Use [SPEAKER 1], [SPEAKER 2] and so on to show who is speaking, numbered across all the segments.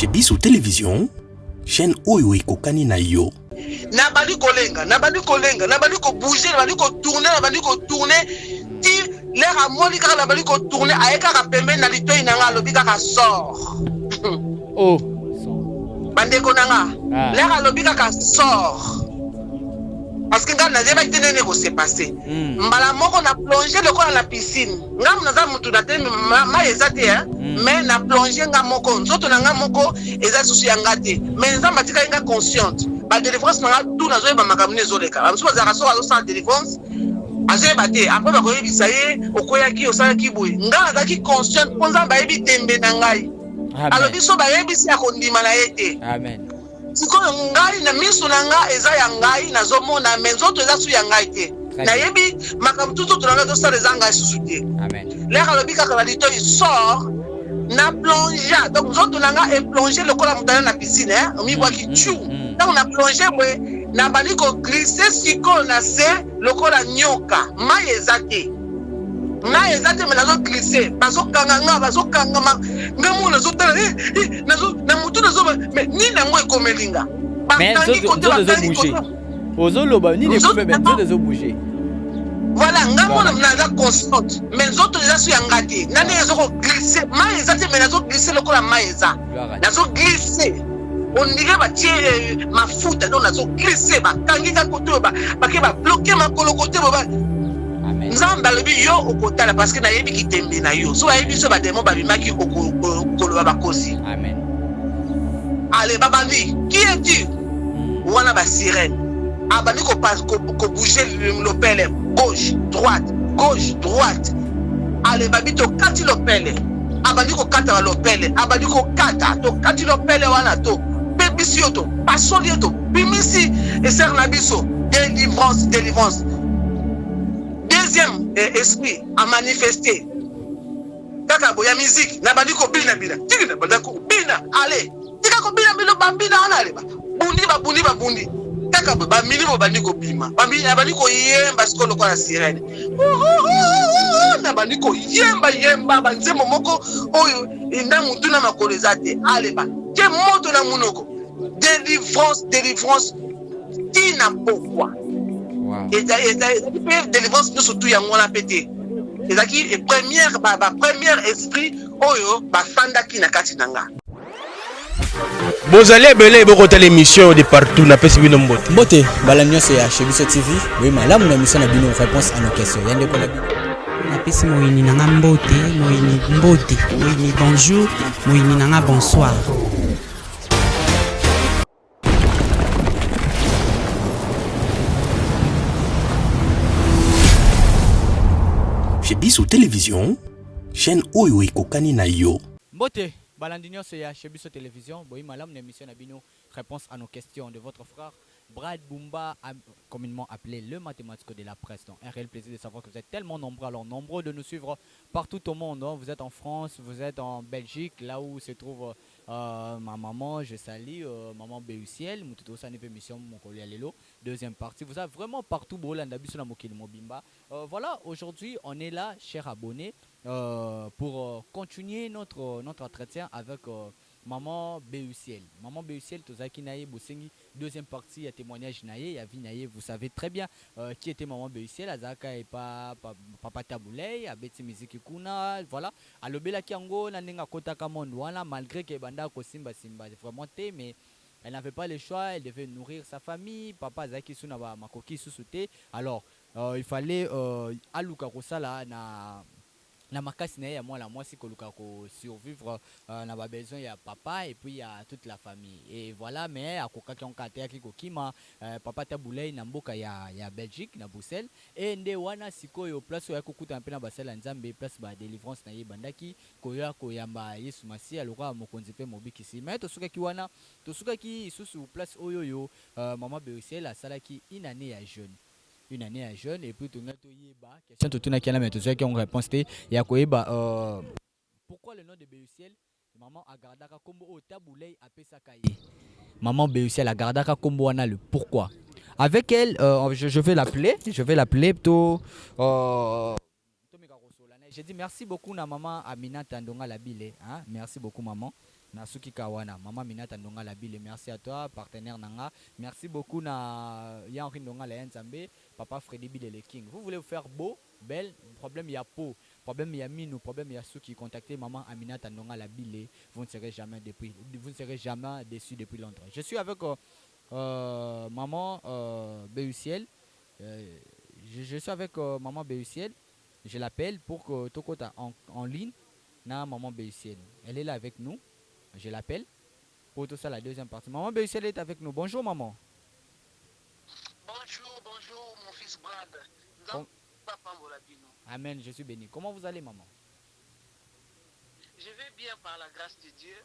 [SPEAKER 1] Chez Biso Télévision, chaîne Oyo Ekokani na yo.
[SPEAKER 2] Nabali kolenga, nabali kolenga, nabali ko bouger, nabali ko tourner, ti l'air à moi lika nabali ko tourner, ayeka ka pembe na lito inanga lobika ka sort.
[SPEAKER 3] Oh.
[SPEAKER 2] Bandeko nanga, l'air à lobika ka sort. Parce que quand on a déjà été né, c'est passé. Mbala moko na plongé le corps dans la piscine. Ngam naza mutu na te ma ezate mais na plongé ngamoko nzoto na ngamoko eza susu yangate. Mais nzamba tika nga consciente. Ba délivrance na tout na zo ba makamune zoleka. Ba mso za raso azo sans délivrance. Azo ba te après ba ko yebisa ye okoyaki osala kiboy. Nga naza ki consciente ponza ba yebi tembe na ngai. Alors biso ba yebisi ya kondima na yete.
[SPEAKER 3] Amen.
[SPEAKER 2] Sikoyo ngai na miso na nga eza ya ngai nazomona menzoto eza su ya ngai te na yebi makambo tutu tunanga to sala eza ngai susu te.
[SPEAKER 3] Amen.
[SPEAKER 2] L'air alobi kaka na lito il sort na plonge donc nzoto na nga est plongé lokola mutana na piscine omi bwaki chu donc na plongé bwe na bali ko glisser sikoyo na se lokola nyoka mai eza te. Na ezate me nazo glisser bazo kanga ngamu nazo tala na mutu nazo mais ni nango ekomelinga
[SPEAKER 3] mais bouger ozoloba ni ne peut même zo bouger
[SPEAKER 2] voilà ngamu na constant mais zoto eza su yangati nani ezo ko glisser ma ezate me nazo glisser lokola ma eza nazo glisser on dirait ba tie mafuta donc nazo glisser ba kangika koto ba ke ba bloquer ma kolo côté ba nzamba lebi yo okotala parce que na yebi kitembe na yo so yebi so ba demo ba bimaki okolo ba kosi.
[SPEAKER 3] Amen.
[SPEAKER 2] Allez babandi qui es-tu wana ba sirène abandi ko pas ko bouger le pele gauche droite allez babito kati le pele abandi ko kata le pele abandi ko kata to kati le pele wana to bebisi yo to pasoli yo to bimisi et ser na biso délivrance. Deuxième esprit à manifester. Kaka boya musique na bandi ko bina tiki na banda ko bina allez tika ko bina bambina ona leba bundi kaka ba mini bo bandi ko bima bandi ko yemba skolo kwa sirene na bandi ko yemba banzemo moko oyo inda mutu na makolo zate aleba ke moto na munoko délivrance tina pourquoi. Et délivrance nous surtout y a mon appétit. Et là qui est première esprit oyo bafanda ki na kati nanga.
[SPEAKER 1] Bozale belé boko l'émission de partout na pesi bino mbote.
[SPEAKER 4] Mbote balanyo c'est chez Biso TV. Oui malamu na mission na bino réponse à nos questions. Yande ko
[SPEAKER 5] na pesi moyini nanga mbote, moyini bonjour, moyini nanga bonsoir.
[SPEAKER 1] Chez Biso Télévision, chaîne Oyo Ekokani na yo.
[SPEAKER 3] Mbote, Balandinho c'est chez Biso Télévision. Boy malam na émission na bino réponse à nos questions de votre frère Brad Bumba, communément appelé le mathématique de la presse. Donc un réel plaisir de savoir que vous êtes tellement nombreux, alors nombreux de nous suivre partout au monde. Hein. Vous êtes en France, vous êtes en Belgique, là où se trouve ma maman, je salue, maman Béuciel, Moututo Sanepe Mission, mon collègue Lelo, deuxième partie. Vous êtes vraiment partout, voilà, aujourd'hui, on est là, chers abonnés, pour continuer notre entretien avec maman Béuciel. Maman Béuciel, Tozaki Naye, Bosengi, deuxième partie, à témoignage Naye, à Naye, vous savez très bien qui était maman Béuciel, Azaka et Papa Taboulay, à Betty Miziki Kuna, voilà. À l'Obela Kiango, Nanenga Kota Kamondouana, malgré que Banda Kosimba Simba, vraiment, mais elle n'avait pas le choix, elle devait nourrir sa famille, papa Zaki Sunaba Makoki Susute, alors il fallait Aluka Kosala na makasi na ya moi si koluka ko survivre na ba besoin ya papa et puis ya toute la famille et voilà mais akoka ki onkate ya kikokima papa Taboulay na mboka ya Belgique na Bruxelles et nde wana sikoyo place ya kokuta mpena basala nzambe place ba délivrance na ye bandaki koya koyamba Yesu Masi aloka mokonzi pe mobikisi mais tosuka ki wana tosuka ki susu place oyoyo maman Béuciel asalaki une année à jeune et puis tout na to yeba question tout na kiana mais tout ça qui ont réponse te ya koyeba pourquoi le nom de Béuciel maman agardaka kombo o Taboulay apesaka ye maman Béuciel agardaka kombo wana le pourquoi avec elle je vais l'appeler plutôt j'ai dit merci beaucoup na maman Amina Tandonga Labile hein merci beaucoup maman Nasuki Kawana, Maman Minata Ndonga Labile, merci à toi, partenaire Nanga. Merci beaucoup na Yanri Ndonga la Nzambe, Papa Freddy Bile le King. Vous voulez vous faire beau, belle, problème il y a peau, problème il y a mine, problème il y a ceux qui contactez Maman Aminata Ndonga Labile, vous ne serez jamais déçus depuis longtemps. Je suis avec Maman Béuciel. Je suis avec Maman Béuciel. Je l'appelle pour que Tokota en ligne. Na Maman Béuciel. Elle est là avec nous. Je l'appelle pour tout ça la deuxième partie. Maman Béuciel est avec nous. Bonjour maman.
[SPEAKER 2] Bonjour mon fils Brad.
[SPEAKER 3] Amen, je suis béni. Comment vous allez maman?
[SPEAKER 2] Je vais bien par la grâce de Dieu.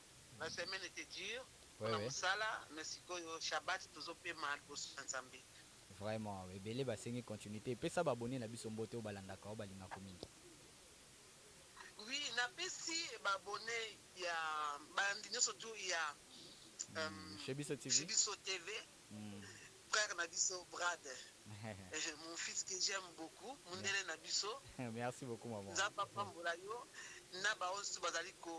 [SPEAKER 2] La semaine était dure.
[SPEAKER 3] Ouais. Vraiment, belé basengi continuité. Pe ça abonné na biso mbote o balandaka o balinga komingi.
[SPEAKER 2] Oui, napesi abonné il y a bandinyo surtout il y a
[SPEAKER 3] Shebiso TV.
[SPEAKER 2] Shebiso TV. Frère Nabiso Brad. Mon fils que j'aime beaucoup, Mundele Nabiso.
[SPEAKER 3] Merci beaucoup maman.
[SPEAKER 2] Nzapa pambola yo. Na ba osu bazali ko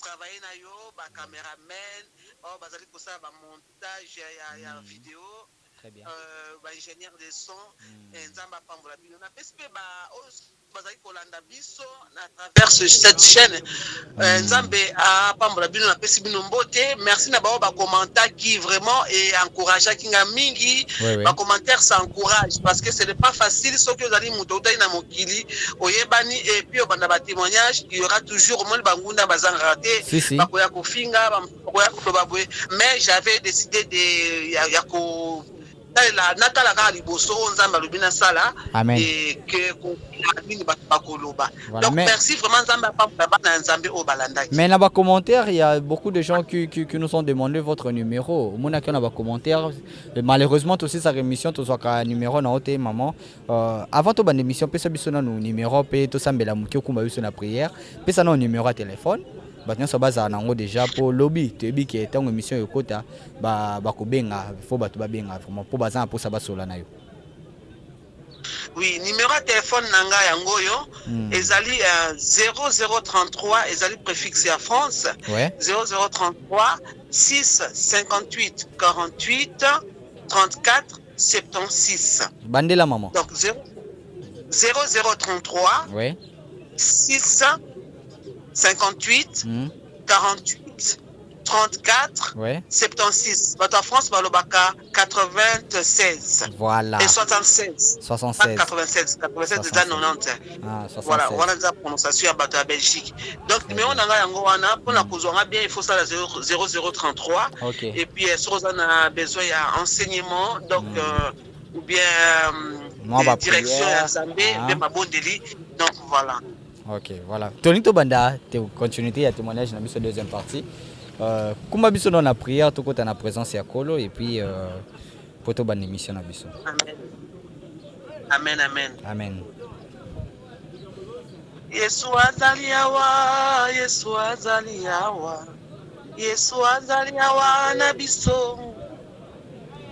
[SPEAKER 2] travailler na yo, ba cameraman, o bazali ko sa ba montage ya vidéo.
[SPEAKER 3] Très bien.
[SPEAKER 2] Ba ingénieur de son, nzamba pambola bino. Na PSP ba osu bazali ko landa biso à travers cette chaîne. Nzambe a pambola bino na PSP bino mbote. Merci na ba commentaire qui vraiment est encourageant kinga mingi. Ba commentaire ça encourage parce que ce n'est pas facile ce que vous allez muto na mokili oyebani et puis au banda ba témoignage il y aura toujours au moins bangunda bazan raté bakoya ko finga bakoya ko babwe mais j'avais décidé de yako la natala ka liboso nzamba lubina sala et que nini bakoloba. Donc merci vraiment nzamba pa na nzambe o balanda.
[SPEAKER 3] Mais dans les commentaires, il y a beaucoup de gens qui nous ont demandé votre numéro. Mona qui on a des commentaires. Malheureusement aussi sa rémission to soit numéro na hote maman. Avant to ban émission pesa biso na numéro pe to sambela mukio kumba biso na prière. Pesa na numéro à téléphone. Batnya so baza nango déjà pour lobby tebi qui est en émission yokota ba kobenga faut batu ba benga vraiment pour baza pour ça basola na yo.
[SPEAKER 2] Oui, numéro de téléphone nanga yangoyo ezali 0033 ezali préfixe à France.
[SPEAKER 3] Ouais.
[SPEAKER 2] 0033 6 58 48 34 76.
[SPEAKER 3] Bandela maman.
[SPEAKER 2] Donc 0033
[SPEAKER 3] ouais.
[SPEAKER 2] 6 58 48 34
[SPEAKER 3] ouais.
[SPEAKER 2] 76. Votre France balobaka 96.
[SPEAKER 3] Voilà.
[SPEAKER 2] Et 76.
[SPEAKER 3] 76.
[SPEAKER 2] 87 87 90.
[SPEAKER 3] Ah 76.
[SPEAKER 2] Voilà, on a la prononciation à Belgique. Donc numéro nanga yango wana pour la kozonga bien il faut ça la 0033.
[SPEAKER 3] OK.
[SPEAKER 2] Et puis si on a besoin il y a enseignement donc ou bien direction à Zambé, même à Bondeli. Donc voilà.
[SPEAKER 3] OK, voilà. Tonito banda, continuité à témoignage dans la deuxième partie. Comment biso dans la prière tout côté na présence ya Kolo et puis poto ban émission na biso.
[SPEAKER 2] Amen. Amen.
[SPEAKER 3] Amen.
[SPEAKER 2] Yesu azaliawa, Yesu azaliawa. Yesu azaliawa na biso.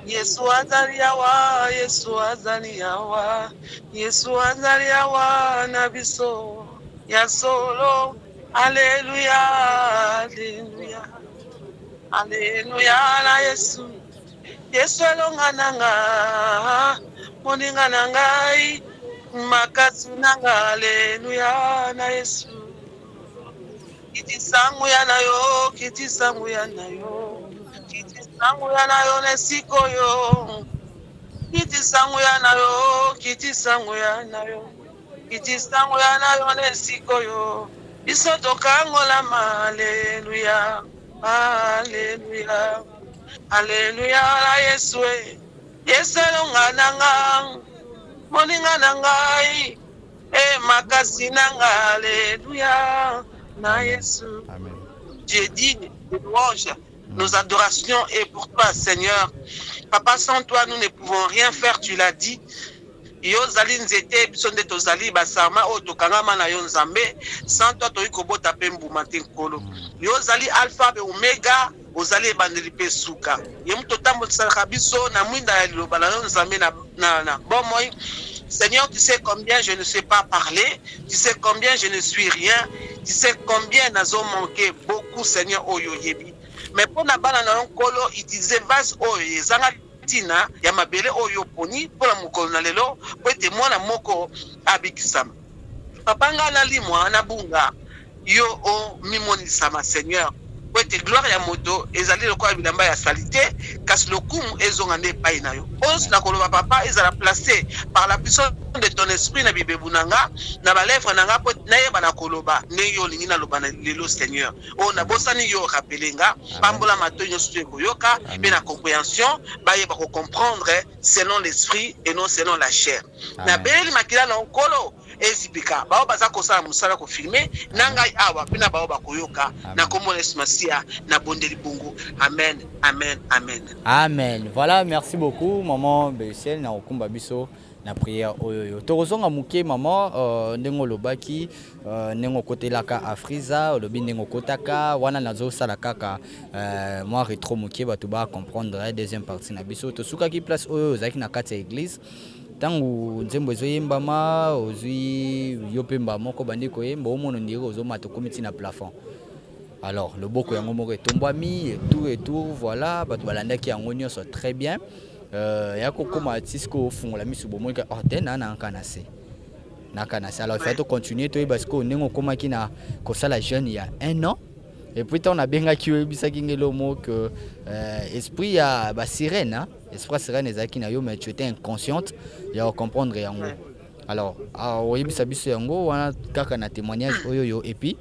[SPEAKER 2] Yesu azaliawa, Yesu azaliawa. Yesu azaliawa na biso. Ya solo, Alléluia, Alléluia, Alléluia na Yesu. Yesu elonga nanga, moninga nangai, makasi nanga, Alléluia na Yesu. Kiti sangu ya nayo, kiti sangu ya nayo, kiti sangu ya nayo nesiko yo. Kiti sangu ya nayo, kiti sangu ya nayo. Kiti sangu ya nayo nesiko yo. Biso tokangola haleluya, haleluya, haleluya la Yesu. Yesu longa nanga, moninga nangai, makasi nanga, haleluya na Yesu.
[SPEAKER 3] Amen.
[SPEAKER 2] J'ai dit louange, nos adorations est pour toi Seigneur. Papa, sans toi nous ne pouvons rien faire, tu l'as dit. Yo zali nzete biso nde tozali basama o tokangama na yo nzambe sans toi toyi kobota pe mbuma te nkolo yo zali alpha et omega ozali ebandeli pe suka ye muto tambo tsalaka biso na mwinda ya liloba na yo nzambe na bomoi Seigneur, tu sais combien je ne sais pas parler, tu sais combien je ne suis rien, tu sais combien nous avons manqué beaucoup, Seigneur, Oyo Yebi. Mais pour na bana na nkolo utiliser vase Oyo ezanga tina ya mabele Oyo poni pour la mukolo na lelo po ete mwana moko abikisama. Papa nga na limwa na bunga yo o mimoni sama Seigneur. Po ete gloire ya moto ezali lokola bilamba ya salite kasi lokumu ezonga nde epai na yo. Onze na koloba papa ezala placé par la puissance de ton esprit na bibebu nanga na balèvre nanga po nayeba na koloba ne yo lingi na loba na lelo Seigneur. O na bosani yo rapelenga pambola mato nyonso ekoyoka pe na compréhension bayeba ko comprendre selon l'esprit et non selon la chair. Na beli makila na nkolo ezipika bao baza kosala musala ko filmer nanga awa pina bao bakoyoka na komona esmasia na bondeli bungu. Amen, amen, amen.
[SPEAKER 3] Amen. Voilà, merci beaucoup maman Béusiel na okumba biso na prière oyo. Torozonga muke maman ndengo lobaki ndengo kotelaka Afriza lobi ndengo kotaka wana nazo sala kaka moi retro muke bato ba comprendre la deuxième partie na biso to suka ki place oyo zaki na kati ya église. Tangu nzembo ezoyembama ozwi yopemba moko bandi koyemba omono ndiro ozomata komiti na plafond. Alors le boko yango moko etombwami et tout voilà bato balandaki yango nyonso très bien. Ya kokoma tisko fungola misu bomo ka ordena na kanase. Na kanase alors il faut continuer to parce que ndenge okomaki na kosala jeune il y a 1 an. Et puis on a bien accueilli bisaki ngelo mo que esprit ya ba sirène esprit sirène ezaki na yo mais tu étais inconsciente ya comprendre yango. Alors oyebisa biso yango wana kaka na témoignage oyo et puis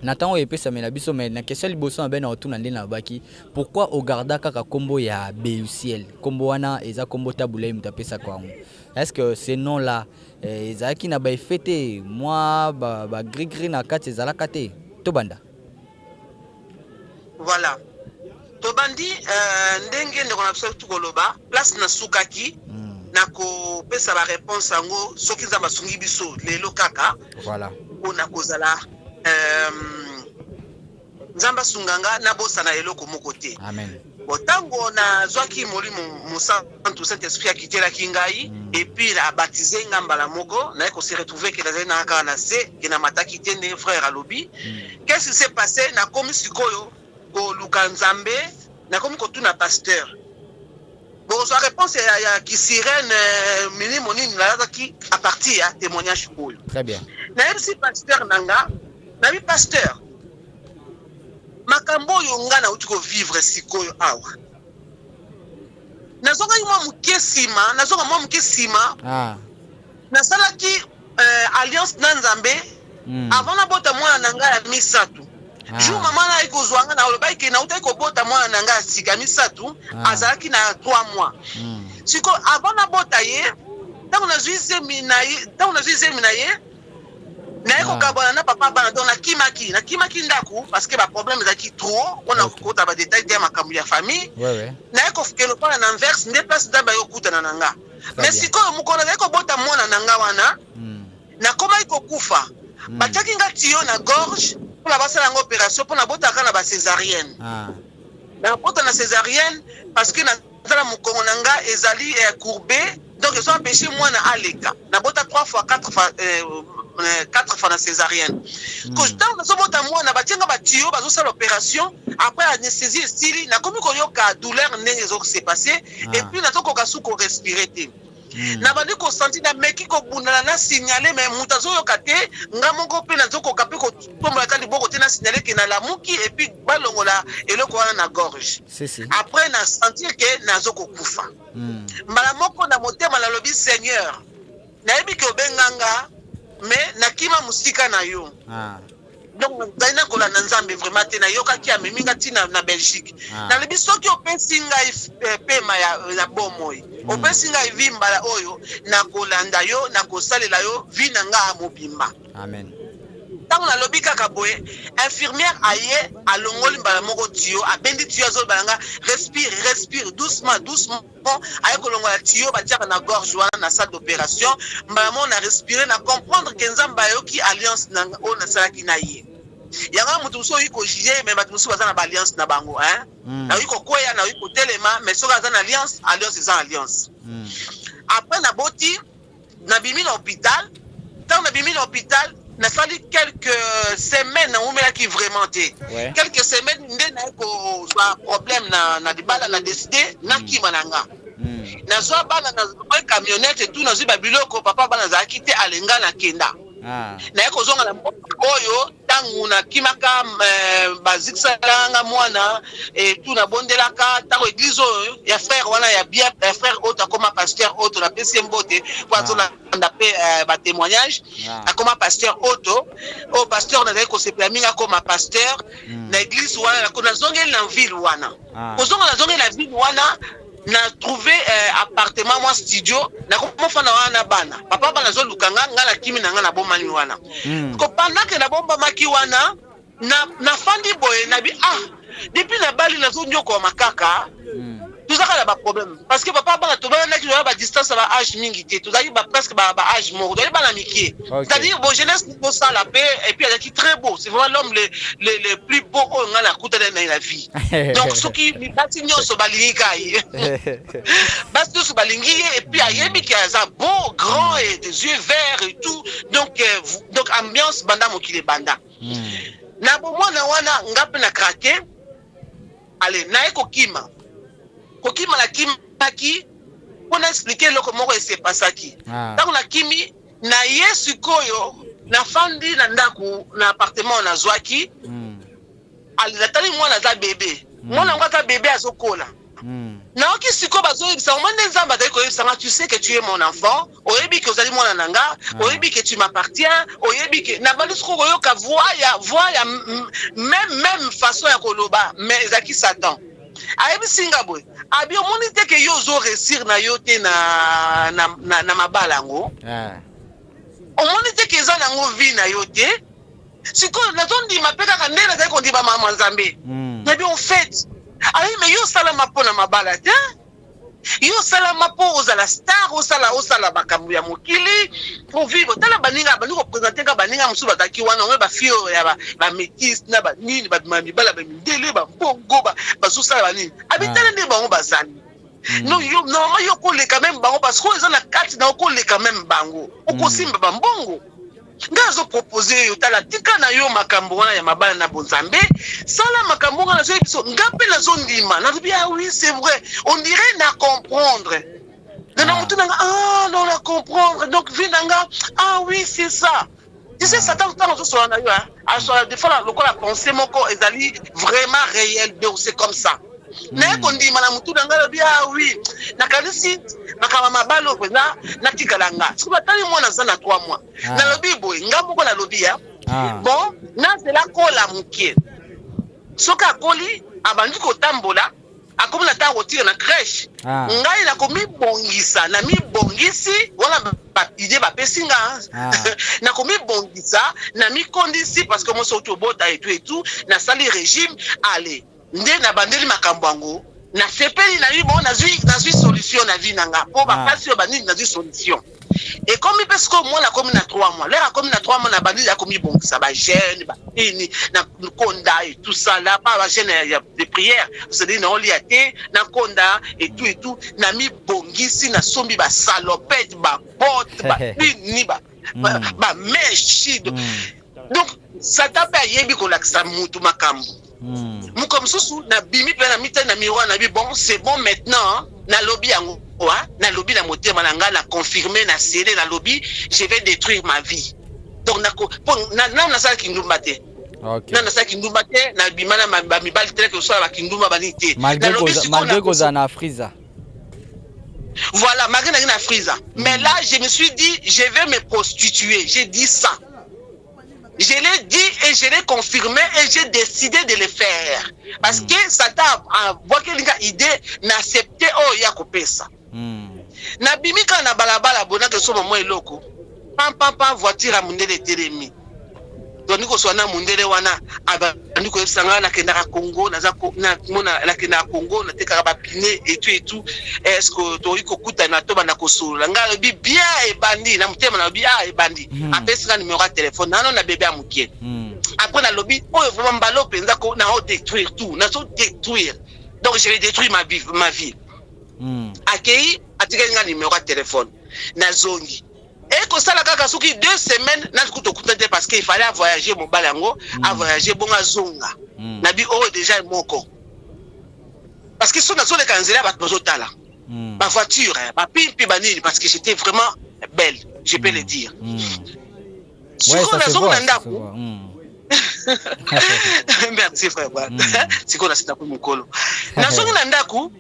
[SPEAKER 3] Nathan oyepesa mena biso mais na question liboso na bena otuna ndena baki pourquoi au garda kaka kombo ya Béusiel kombo wana eza kombo tabulé mutapesa kwangu. Est-ce que ces noms là ezaki na ba fêté moi ba gris na kati ezalaka te tobanda.
[SPEAKER 2] Voilà. Tobandi ndenge ndeko na biso tukoloba place na sukaki na ko pesa ba réponse yango soki za basungi biso lelo kaka.
[SPEAKER 3] Voilà.
[SPEAKER 2] Ona kozala Nzamba sunganga na bosa na eloko moko te.
[SPEAKER 3] Amen.
[SPEAKER 2] Botango na zwaki molimo musantu Saint-Esprit akitela kingai et puis la baptisé ngambala moko na ko se retrouver que dans un aka na se que na mataki tende frère alobi. Qu'est-ce qui s'est passé na komi sikoyo ko lukanzambe na komi ko tuna pasteur. Bon sa réponse ya ki sirène minimo nini la ki à partir ya témoignage koyo.
[SPEAKER 3] Très bien.
[SPEAKER 2] Na MC pasteur nanga na mi pasteur makambo yo ngana uti ko vivre sikoyo awa nazonga mwa mukesima nazonga mwa mukesima nasalaki alliance na Nzambe avant na bota mwana nanga ya misatu jour mama na ikozwanga na oloba ke na utai ko bota mwana nanga ya sika misatu azalaki na 3 mois siko avant na bota ye tango na juise minaye na eko kabona na papa bana donc na kimaki ndaku parce que ba problème ezaki trop on a kota ba détail de makambo ya famille na eko fikelo pa na inverse ne place ndamba yo kuta na nga mais siko mukona na eko bota mona na nga wana na koma iko kufa bataki ngatiyo na gorge pour la basala ngo opération pour na bota kana ba césarienne na bota na césarienne parce que na zala mukongo na nga ezali courbé donc ils ont empêché moi na aleka na bota 3 fois 4 fois na césarienne. Quand je bota moi na batinga ba tio bazo sala opération après anesthésie stili na komi ko yoka douleur ndenge zo se passer et puis na to ko kasu ko respirer te. Na bandi ko senti na meki ko bundana na signaler mais mutazo yoka te ngamoko pe na zo ko kapé ko tomba ka liboko te na signaler que na lamuki et puis balongola eloko wana na gorge. Après na sentir que na zo ko kufa. Mbala moko na motema na lobi Seigneur. Na yebi ko benganga mais nakima musika na yo donc daina kola na Nzambe vraiment te na yoka ki ameminga tina na Belgique na lebi soki opensinga pema ya bomoi opensinga vimbala oyo na kolanda yo na kosalela yo vina nga mobimba.
[SPEAKER 3] Amen.
[SPEAKER 2] Tant na lobi kaka boye infirmière aye alongoli mbala moko tio abendi tio azol balanga respire doucement aye kolongola tio batiaka na gorge wana na salle d'opération mbala mo na respirer na comprendre que Nzamba yoki alliance na o na salaki na ye yanga mutu so yiko jije mais batu musu bazana ba alliance na bango na yiko koya na yiko telema mais so bazana alliance eza alliance après na boti nabimi na hôpital tant nabimi na hôpital na sali quelques semaines na umela ki vraiment té quelques semaines ndé na ko soit problème na dibala na décider na kima nanga na so bana na camionnette et tout na ziba biloko papa bana za quitté alenga na kenda na yako zonga na oyo tangu na kimaka baziksalanga mwana et tout na bondelaka tango église ya frère wana ya bien frère autre comme pasteur autre na pesi mbote kwa zona ndape ba témoignage akoma pasteur auto au pasteur na ko se plaminga comme pasteur na église wana na zonga na ville wana kozonga na zonga na ville wana na trouvé appartement moi studio na ko fana wana bana papa bana zo lukanga ngala kimi na ngana bomani wana ko pendant que na bomba maki wana na fandi boy na bi depuis na bali na zo nyoko makaka tout ça a ba problème parce que papa bana to bana ki ba distance ba âge mingi té tout ça ba presque ba âge mort do ba na miki c'est-à-dire bon jeunesse pour ça la paix et puis elle est très beau c'est vraiment l'homme le plus beau on a la kuta dans la vie donc ce qui bati nyoso balingi kai basi to balingi et puis ayebi ki a beau grand et des yeux verts et tout donc ambiance banda mokile banda na bo mwana wana ngape na craquer allez na eko kima kokima la kimaki pour expliquer le comment c'est passé qui donc la kimi na yesu koyo na fandi na ndaku na appartement na zwaki alitali mwana za bébé mwana ngata bébé azokola na oki siko bazo bisa mwana nzamba dai ko yebisa tu sais que tu es mon enfant oyebi que ozali mwana nanga oyebi que tu m'appartiens oyebi que na bali siko koyo ka voix ya même façon ya koloba mais zaki Satan ayebi singa boy abi omoni te ke yo zo réussir na yo te na mabala ngo omoni te ke za na ngo vi na yo te siko na tondi mapeka ka ndena za ko ndiba mama nzambe na bi en fait ayi mais yo sala mapo na mabala te yo sala mapo ozala star osala bakambu ya mokili pour vivre tala baninga baniko présenter ka baninga musu bataki wana on ba fio ya ba métis na ba nini ba mibala ba mindele ba bongo ba sosala banini abitale ne bango bazani non yo normalement yo ko le quand même bango parce que ils ont la carte na ko le quand même bango oko simba ba mbongo ngazo proposer yo tala tika na yo makambo wana ya mabala na bonzambe sala makambo wana zo biso ngape na zo ndima na bien oui c'est vrai on dirait na comprendre na mutu nanga non la comprendre donc vinanga oui c'est ça tu sais Satan tant so na yo a so des fois le la pensée moko ezali vraiment réel donc c'est comme ça na ko ndima na mutu nanga bien oui na kanisi makama mabalo kwenda na tikalanga sikuba tali mwana sana 3 mois na lobi boy ngambo ko na lobi ya bon na c'est la kola mukie soka koli abandi ko tambola akomi na tango tire na crèche ngai na komi bongisa na mi bongisi wala papide ba pesinga na komi bongisa na mi kondisi parce que moi surtout bota et tout na sali régime allez nde na bandeli makambo na sepeli na bon na zui solution na vie nanga po ba pasio bani na zui solution et comme parce que moi la comme na 3 mois là comme na 3 mois na bani ya komi bon ça ba jeune ba ini na konda et tout ça là pas ba jeune de prière c'est dit non liaté na konda et tout na mi bongisi na sombi ba salopette ba botte ba ni ba mechi donc ça t'a pas yebi ko laksa mutu makambo comme sous na bimi pe na mita na miroir na bi bon c'est bon maintenant na lobby yango na lobby la moteur malanga na confirmer na scellé na lobby je vais détruire ma vie donc na ça ki ndumba te na ça ki ndumba te na bimana ba mibali tel que soit ba ki ndumba banité
[SPEAKER 3] malgré que ça na frisa
[SPEAKER 2] voilà malgré na frisa mais là je me suis dit je vais me prostituer j'ai dit ça. Je l'ai dit et je l'ai confirmé et j'ai décidé de le faire. Parce que Satan a une idée d'accepter ya kopesa. Na bimika na balabala bona que so moment eloko. Pam voiture a mundele telemi. Donc niko so na mundele wana aba ndiko sanga na kenda Congo na mona la kenda Congo na teka ba pine et tout est-ce que to iko kuta na toba na kosolo ngalo bi bien e bandi na mutema na bi e bandi apesa numéro de téléphone na bébé amukie après na lobby vraiment mbalo penza ko na détruire tout na so détruire donc je vais détruire ma vie akei atika nga numéro de téléphone na zongi Et que ça la kaka soki 2 semaines na kuto kutete parce qu'il fallait voyager mon balango, à voyager bonga zonga. Nabi oh déjà moko. Parce que son les kanzela ba tozotala. Ma voiture, ma pimpi banini parce que j'étais vraiment belle, je peux le dire.
[SPEAKER 3] Ouais, ça se voit.
[SPEAKER 2] Merci frère. Siko na sita ku mukolo. Na songi na ndaku.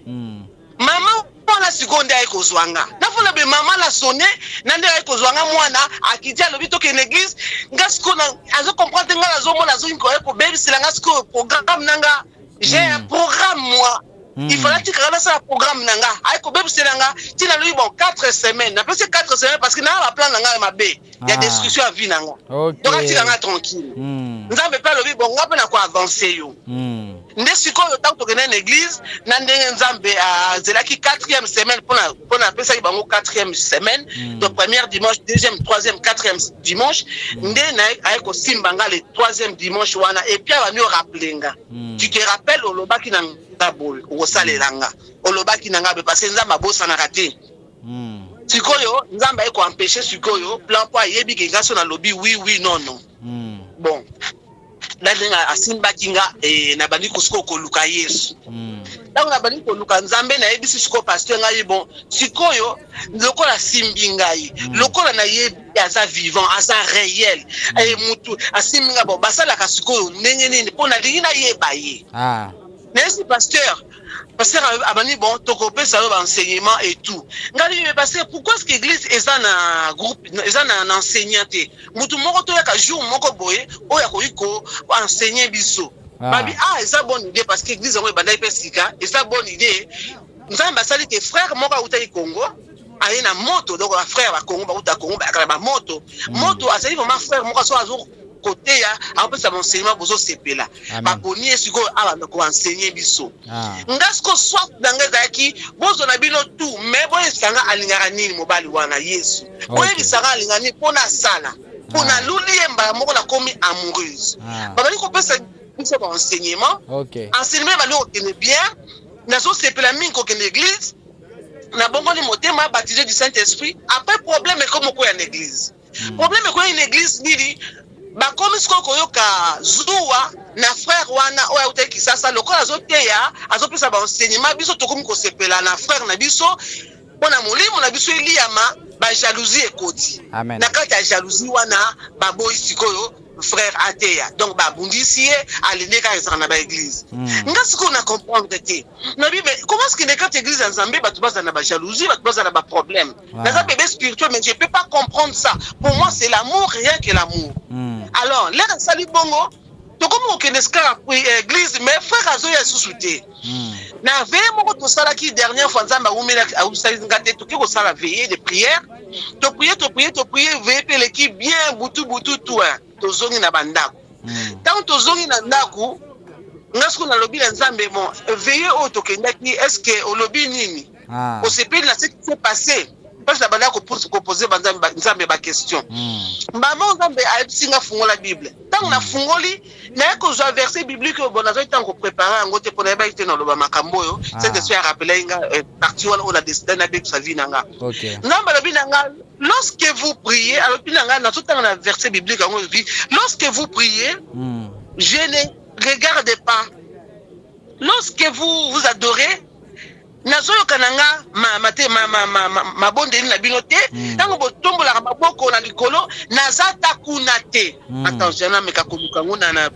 [SPEAKER 2] Maman la seconde ay ko zwanga. Na fona be maman la sonné, na ndé ay ko zwanga mwana akidia lobi to ke l'église, ngasko na azo comprendre nga la zo mona zo ko ko baby silanga sko programme nanga. J'ai un programme moi. Il fallait que ça un programme nanga. Ay ko baby silanga, tina lui bon 4 semaines. Na plus 4 semaines parce que na la plan nanga ma bé. Il y a destruction à vie nanga. Donc tina nga tranquille. Nzambe pa lobi bon nga pe na ko avancer yo. Nde sikoyo tant que na l'église na ndenge nzambe zelaki 4e semaine pour na pesa bango 4e semaine donc première dimanche deuxième troisième quatrième dimanche nde na ay ko simbanga le 3e dimanche wana et puis ba mi rappelenga tu te rappelles olobaki na ngabol o salelanga olobaki na ngabe parce que nzambe abosa na raté sikoyo nzambe ay ko empêcher sikoyo plan po yebi ke ngaso na lobby oui non bon na asimba kinga na bandi kusiko koluka Yesu donc na bandi koluka nzambe na yebisi siko pasteur ngai bon sikoyo lokola simbi ngai lokola na yebi aza vivant aza réel mutu asimbinga bon basala ka sikoyo ndenge nini pona lingina yeba ye nesi pasteur abani bon tokopé ça va enseignement et tout ngali mais parce que pourquoi est-ce que l'église est un groupe est un enseignante mutu moko to ya jour moko boye o ya ko enseigner biso babi c'est bonne idée parce que l'église ngo banda ipesika et ça bonne idée nzamba sali que frère moko utai Congo aye na moto donc frère ba Congo ba uta Congo ba kala ba moto asali vraiment frère moko so azo côté ya après ça enseignement bozo sepela ba boni esiko abanda ko enseigner biso ngasko soit dangeza ki bozo na bino tout mais boye sanga alingara nini mobali wana Yesu boye sanga alingani pona sala pona lulie mbala moko la komi amoureuse babali ko pesa biso ba enseignement enseignement bali okene bien nazo sepela mingi ko kene église na bongo ni motema baptisé du Saint-Esprit après problème comme ko ya l'église problème ko ya l'église nini bakomi siko koyoka zuwa na frère wana oya uteki sasa lokola azoteya azopesa ba enseignement biso tokomi ko sepela na frère na biso pona molimo na biso eliama ba jalousie ekoti na kati ya jalousie wana baboyi sikoyo frère ateya donc ba bundisi alinde ka ezana ba église ngasi ko na comprendre te na bible comment est-ce que les quatre églises en Zambie ba tubaza na ba jalousie ba tubaza na ba problème na ça bébé spirituel mais je peux pas comprendre ça pour moi c'est l'amour rien que l'amour alors là sali bongo to comme au Keneska église mais frère azo ya susute na veille moko to sala ki dernière fois nzamba umela au sali ngate to ko sala veille de prière to prier veille l'équipe bien butu tout tozongi na bandako tant tozongi na ndako ngasko na lobi la nzambe bon veiller au tokendaki est-ce que au lobi nini au sepeli na ce qui s'est passé parce que bandako ko poser nzambe ba question maman nzambe a singa fungola bible tant na fungoli na ko zo verset biblique bon nazo tant ko préparer ngote pour na ba ite na loba makambo yo c'est de se rappeler nga partie on a décidé na be sa vie nanga nzambe lobi nanga lorsque vous priez, alors verset biblique, lorsque vous priez, je ne regarde pas. Lorsque vous adorez, nazoyo kananga ma bonde na binote, tango botombo la maboko na likolo, nazata kunate. Attention na meka kolukango na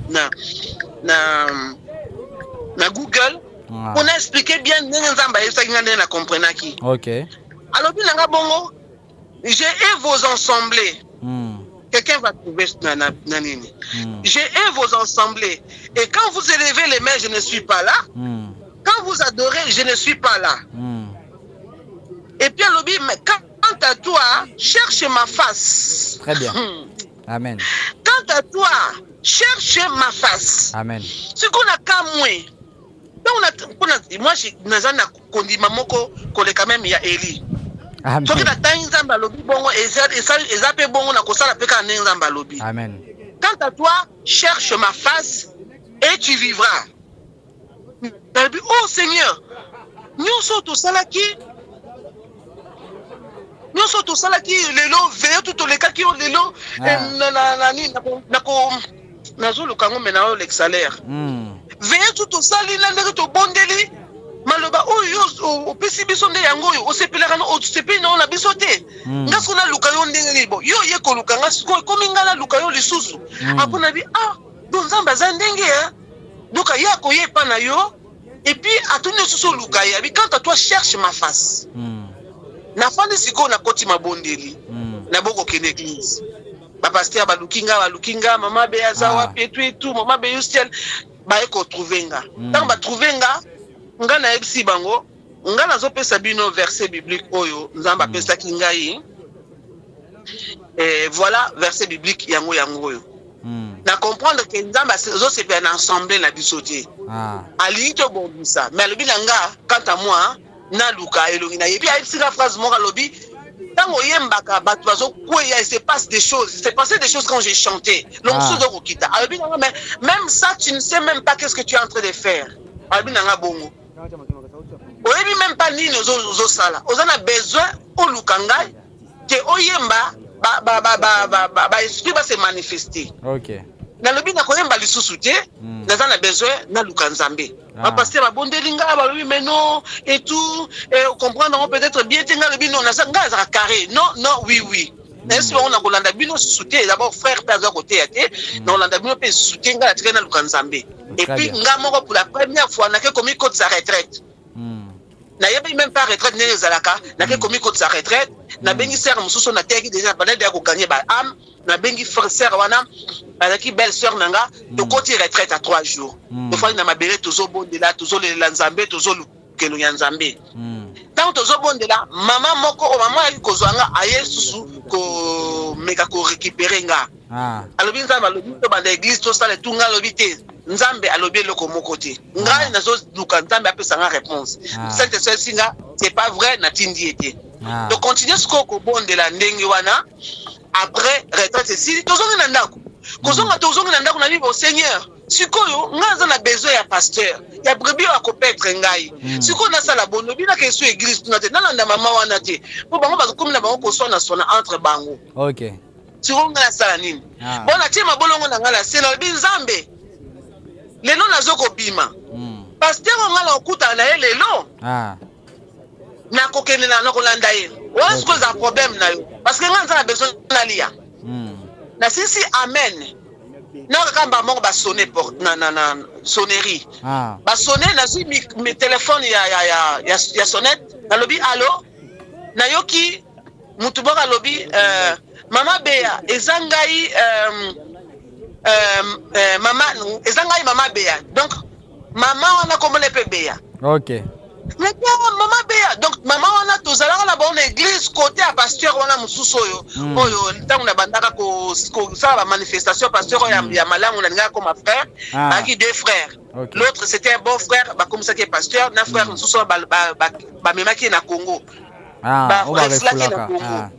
[SPEAKER 2] Google. On a expliqué bien nzamba esa ngande na comprendre ki.
[SPEAKER 3] OK.
[SPEAKER 2] Alors binanga bongo j'ai vos ensemblés. Quelqu'un va trouver nanini. J'ai vos ensemblés. Et quand vous élevez les mains, je ne suis pas là. Quand vous adorez, je ne suis pas là. Et puis lobby, mais quant à toi, cherche ma face.
[SPEAKER 3] Très bien. Amen.
[SPEAKER 2] Quant à toi, cherche ma face.
[SPEAKER 3] Amen.
[SPEAKER 2] Ce qu'on a qu'à moi. Moi, je n'ai kondima moko kole quand même il y a Eli.
[SPEAKER 3] Amen. Amen.
[SPEAKER 2] Quant à toi, cherche ma face et tu vivras. Oh Seigneur, nous sommes tous là qui Nous sommes tous là qui lelo veillent tout les cas qui ont lelo nazo le kango mena le salaire. Veillez tout ça li to bondeli maloba oyo o pesi biso nde yango yo o sepelaka no o sepe no na biso te. Ngaso na luka yo ndenge libo yo ye ko luka ngaso ko mingala luka yo lisusu. Apona bi donc Nzambe za ndenge ya. Donc ya ko ye pa na yo et puis atone susu luka ya bi quand toi cherche ma face. Na fandi siko na koti mabondeli na boko kene église ba pasteur ba lukinga mama be azawa petu et tout mama be yustiel ba eko trouvenga tant ba trouvenga nga na ebisi bango nga na zo pesa bino verset biblique oyo Nzamba pesa kingai et voilà verset biblique yango yo na comprendre que Nzamba zo se bien ensemble na bisoté ali to bondisa mais le bilanga quant à moi na luka elongi na yebi a sika phrase moko lobi tango yembaka bato bazo kweya il se passe des choses il s'est passé des choses quand j'ai chanté l'onction de Rokita alobi nanga mais même ça tu ne sais même pas qu'est-ce que tu es en train de faire alobi nanga bongo oyebi même pas nini ozo sala ozana besoin o lukanga que oyemba ba esprit va se manifester. OK na lobi na koyemba lisusu te naza na besoin na luka Nzambe ba pasteur ba bondelinga ba oui mais non et tout et comprendre peut-être bien tenga lobi non na nga za carré non oui est-ce qu'on a kolanda bino soutien d'abord frère père à côté ate na kolanda bino pe soutien nga tika na luka Nzambe et puis nga moko pour la première fois na ke commis code sa retraite na yebi même pas retraite ne zalaka na ke commis code sa retraite na bengi sœur mususu na teki déjà pendant de ko gagner ba âme na bengi frère sœur wana avec belle sœur nanga de côté retraite à 3 jours de fois na mabere tozo bondela tozo le Nzambe tozo lukelo ya Nzambe tant tozo bondela maman moko o maman ali kozwanga aye susu ko meka ko récupérer nga alobi Nzambe alobi to banda église to sala tunga alobi te Nzambe alobi loko moko te ngai nazo luka Nzambe apesa nga réponse cette sœur singa c'est pas vrai na tindi été donc continuer ce ko bondela ndenge wana après retraite si tozongi na ndako kozonga tozongi na ndako na bibo Seigneur sikoyo ngaza na besoin ya pasteur ya brebis ya kopetre ngai sikoyo na sala bono bina ke su église tunate na na mama wana te po bango bazokomi na bango kosona sona entre bango. OK sikoyo ngala sala nini bona tima bolongo na ngala sena bi Nzambe lelo nazoko bima pasteur ngala okuta na ye lelo na kokene na kolanda ye what's cause a problème na yo parce que nga nza besoin na lia na sisi amen na kamba moko ba sonner porte na sonnerie ba sonner na si mi téléphone ya sonnette na lobi allo na yoki mutu boka lobi mama Bea ezangai mama Bea donc maman wana komone pe Bea. OK mais bien maman Bea donc maman wana tozala na bonne église côté à pasteur wana mususu oyo ntango na bandaka ko ça ba manifestation pasteur ya malamu na nga comme frère aki deux frères l'autre c'était un bon frère ba comme ça qui est pasteur na frère mususu ba memaki na Congo ba frère na Congo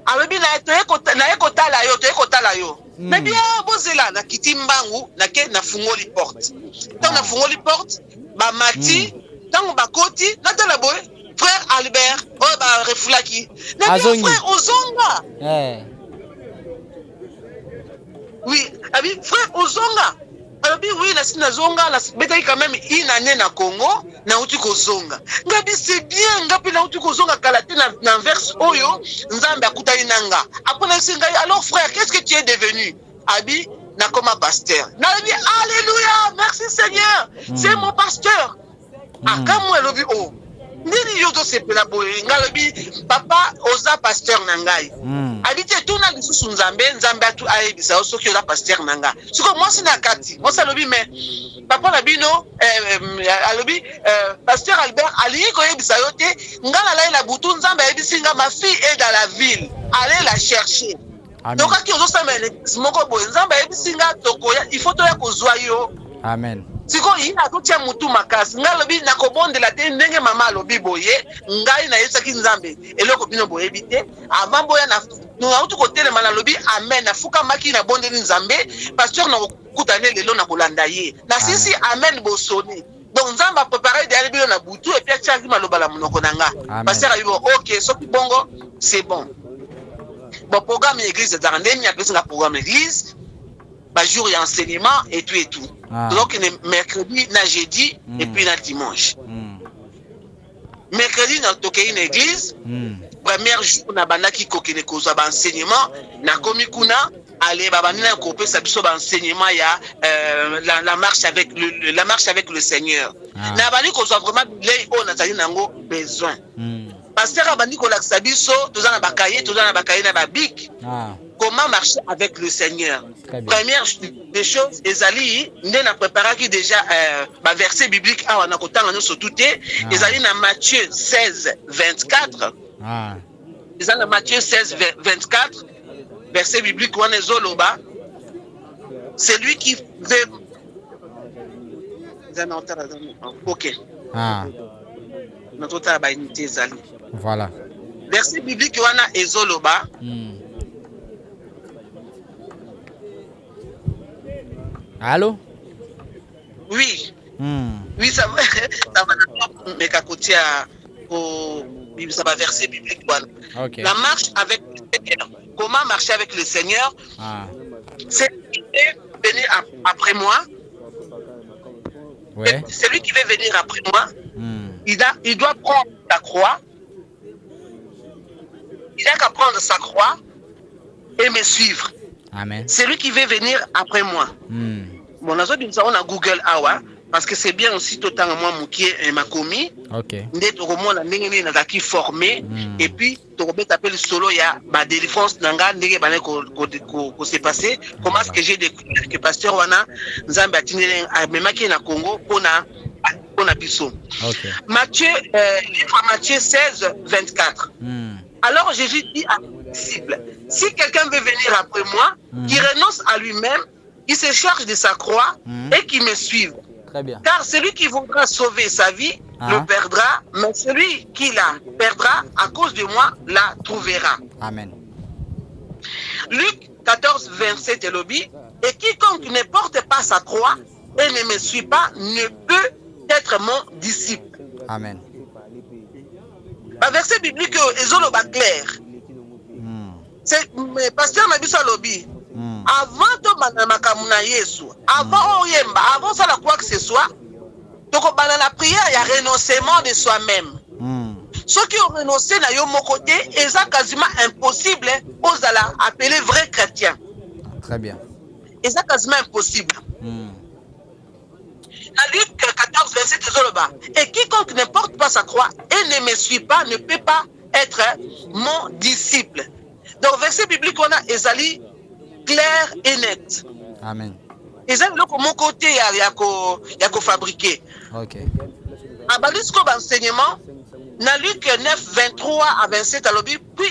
[SPEAKER 2] alobi na ekotala yo mais bien bozela na kitimbangu na ke na fungoli porte tant na fungoli porte ba mati tant ba koti na tala boy frère Albert o ba refulaki na frère Ozonga oui abi frère Ozonga abi oui na sina zonga la beta quand même inane na Congo na uti kozonga ngabi c'est bien ngapi na uti kozonga kalate na verse oyo Nzambe akutali nanga apona singa alors frère qu'est-ce que tu es devenu abi na comme pasteur na dit alléluia merci Seigneur c'est mon pasteur akamwe lobi o nini yoto sepela boye ngalobi papa oza pasteur nangai habite tuna lisusu Nzambe atu ayebisa o soki oza pasteur nanga siko moi sina kati moi ça lobi mais papa na bino alobi pasteur Albert ali ko yebisa yote ngala la ila butu Nzambe ayebisinga ma fille est dans la ville allez la chercher. Donc aki ozo samele moko boye Nzambe ayebisinga tokoya il faut to ya kozwa yo. Amen. Siko ina kutia mutu makasi ngalobi na kobondela te ndenge mama lobi boye ngai na yesa ki Nzambe eloko bino boye bite amambo ya na autu kotele mana lobi amen na fuka maki na bondeli Nzambe pasteur na kutane lelo na kolanda ye na sisi amen bosoni. Donc donc nzamba a préparé derrière bilo na butu et puis tiaki maloba la monoko nanga pasteur a dit OK soki bongo c'est bon. Bon programme l'église de Darandem il y a que un programme l'église ba jour il y a enseignement et tout donc mercredi na jeudi et puis na dimanche. Mercredi na toké une église premier jour na bandaki kokene kozwa ba enseignement na komi kuna aller babanina kopé sa biso ba enseignement ya la marche avec le Seigneur. Na bani kozwa vraiment lei on a tali nango besoin. Pasteur abandi ko laksa biso tozana bakaye na babik. Comment marcher avec le Seigneur? Première des choses, Ezali, nous avons préparé déjà un verset biblique à Wanakotanga nous sur tout Ezali dans Matthieu 16, 24. Ezali dans Matthieu 16, 24, verset biblique Wanezoloba. C'est lui qui veut. Ok. Notre tabaïnité Ezali.
[SPEAKER 3] Voilà.
[SPEAKER 2] Verset biblique Wana Ezoloba.
[SPEAKER 3] Allô?
[SPEAKER 2] Oui. Oui, ça va. Ça va. Mais qu'à côté ça va verser biblique.
[SPEAKER 3] Okay.
[SPEAKER 2] La marche avec le Seigneur. Comment marcher avec le Seigneur? C'est lui qui veut venir après moi.
[SPEAKER 3] Ouais.
[SPEAKER 2] C'est lui qui veut venir après moi. Il doit prendre sa croix. Il n'a qu'à prendre sa croix et me suivre.
[SPEAKER 3] Amen.
[SPEAKER 2] C'est lui qui veut venir après moi. Bon, on a Google Awa parce que c'est bien aussi tout à moi moukié ma commis.
[SPEAKER 3] OK.
[SPEAKER 2] Ndé to romona ndenge na ki formé et puis to robet appelle solo ya ba délivrance nanga ndenge bana ko s'est passé. Comment est-ce que j'ai découvert que pasteur wana Nzambe atinele memaki na Congo pona biso.
[SPEAKER 3] OK.
[SPEAKER 2] Matthieu livre Matthieu 16 24. Alors Jésus dit à ses disciples, si quelqu'un veut venir après moi, qui renonce à lui-même, qui se charge de sa croix et qui me suive.
[SPEAKER 3] Très bien.
[SPEAKER 2] Car celui qui voudra sauver sa vie le perdra, mais celui qui la perdra à cause de moi la trouvera.
[SPEAKER 3] Amen.
[SPEAKER 2] Luc 14, 27 et lobby, et quiconque ne porte pas sa croix et ne me suit pas ne peut être mon disciple.
[SPEAKER 3] Amen.
[SPEAKER 2] Le verset biblique est clair. C'est pasteur Mabiso lobby. Avant de makamuna Yesu, avant oyemba, avant ça la quoi que ce soit, donc la prière il y a renoncement de soi-même. Ceux qui ont renoncé na yo mon côté, c'est quasiment impossible aux ala appeler vrais chrétiens.
[SPEAKER 3] Très bien.
[SPEAKER 2] C'est quasiment impossible. La Luc 14 27 et quiconque ne porte pas sa croix et ne me suit pas ne peut pas être mon disciple. Donc verset biblique on a Ezali clair et net.
[SPEAKER 3] Amen.
[SPEAKER 2] Ezali donc mon côté il y a fabriquer.
[SPEAKER 3] OK.
[SPEAKER 2] À Balisco enseignement dans Luc 9 23 à 27 à l'objet, puis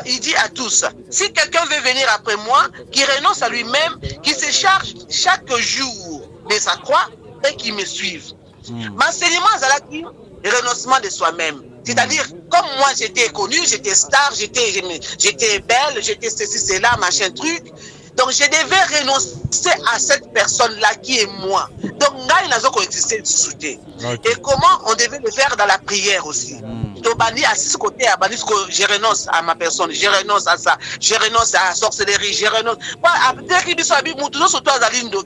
[SPEAKER 2] il dit à tous, si quelqu'un veut venir après moi, qui renonce à lui-même, qui se charge chaque jour de sa croix et qui me suive. L'enseignement c'est le renoncement de soi-même. C'est-à-dire, comme moi j'étais connu, j'étais star, j'étais belle, j'étais ceci, cela, machin truc. Donc je devais renoncer à cette personne-là qui est moi. Donc là, il n'a pas existé de soutien. Et comment on devait le faire dans la prière aussi. Donc à ce côté, je renonce à ma personne, je renonce à ça, je renonce à la sorcellerie, je renonce.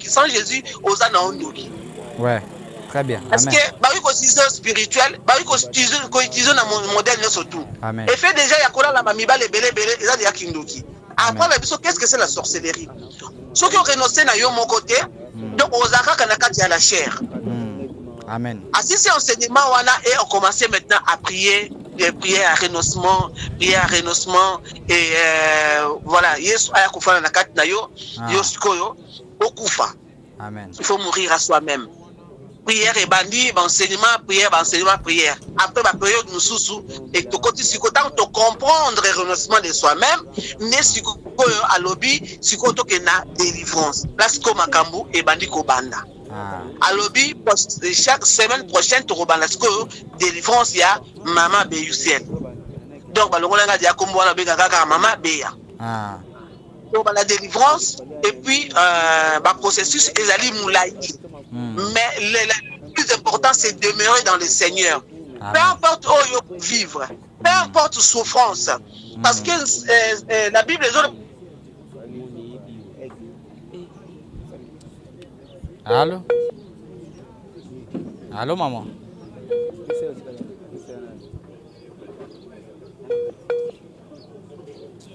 [SPEAKER 2] Sans Jésus, aux anondoki.
[SPEAKER 3] Ouais. Très bien.
[SPEAKER 2] Parce que il y a une spirituelle, il y a un modèle surtout. Et fait déjà, il y a la mamiba, les belé, il y a kindoki. Après, qu'est-ce que c'est la sorcellerie? Ceux qui ont renoncé à mon côté, donc aux akaka à la chair.
[SPEAKER 3] Amen.
[SPEAKER 2] Ainsi, c'est enseignement et on commençait maintenant à prier, prier à renoncement, et voilà, Yesu aya kufa na kati na yo, yoskoyo, okufa.
[SPEAKER 3] Amen.
[SPEAKER 2] Il faut mourir à soi-même. Prière et bandit, enseignement, prière. Après la période nous sous et tu continues de comprendre le renoncement de soi-même, mais si tu as lobby, si tu as délivrance. Là, c'est comme un cambo et bandit kobanda. À lobby, chaque semaine prochaine, tu as délivrance, il y a maman Béusiel. Donc, on a dit à Kombo, on a dit à maman Béa. Donc, la délivrance, et puis, le processus est allé moulaï. Mais plus important, c'est demeurer dans le Seigneur.
[SPEAKER 3] Amen.
[SPEAKER 2] Peu importe où il faut vivre, peu importe souffrance. Parce que la Bible,
[SPEAKER 3] Allô? Allô, maman?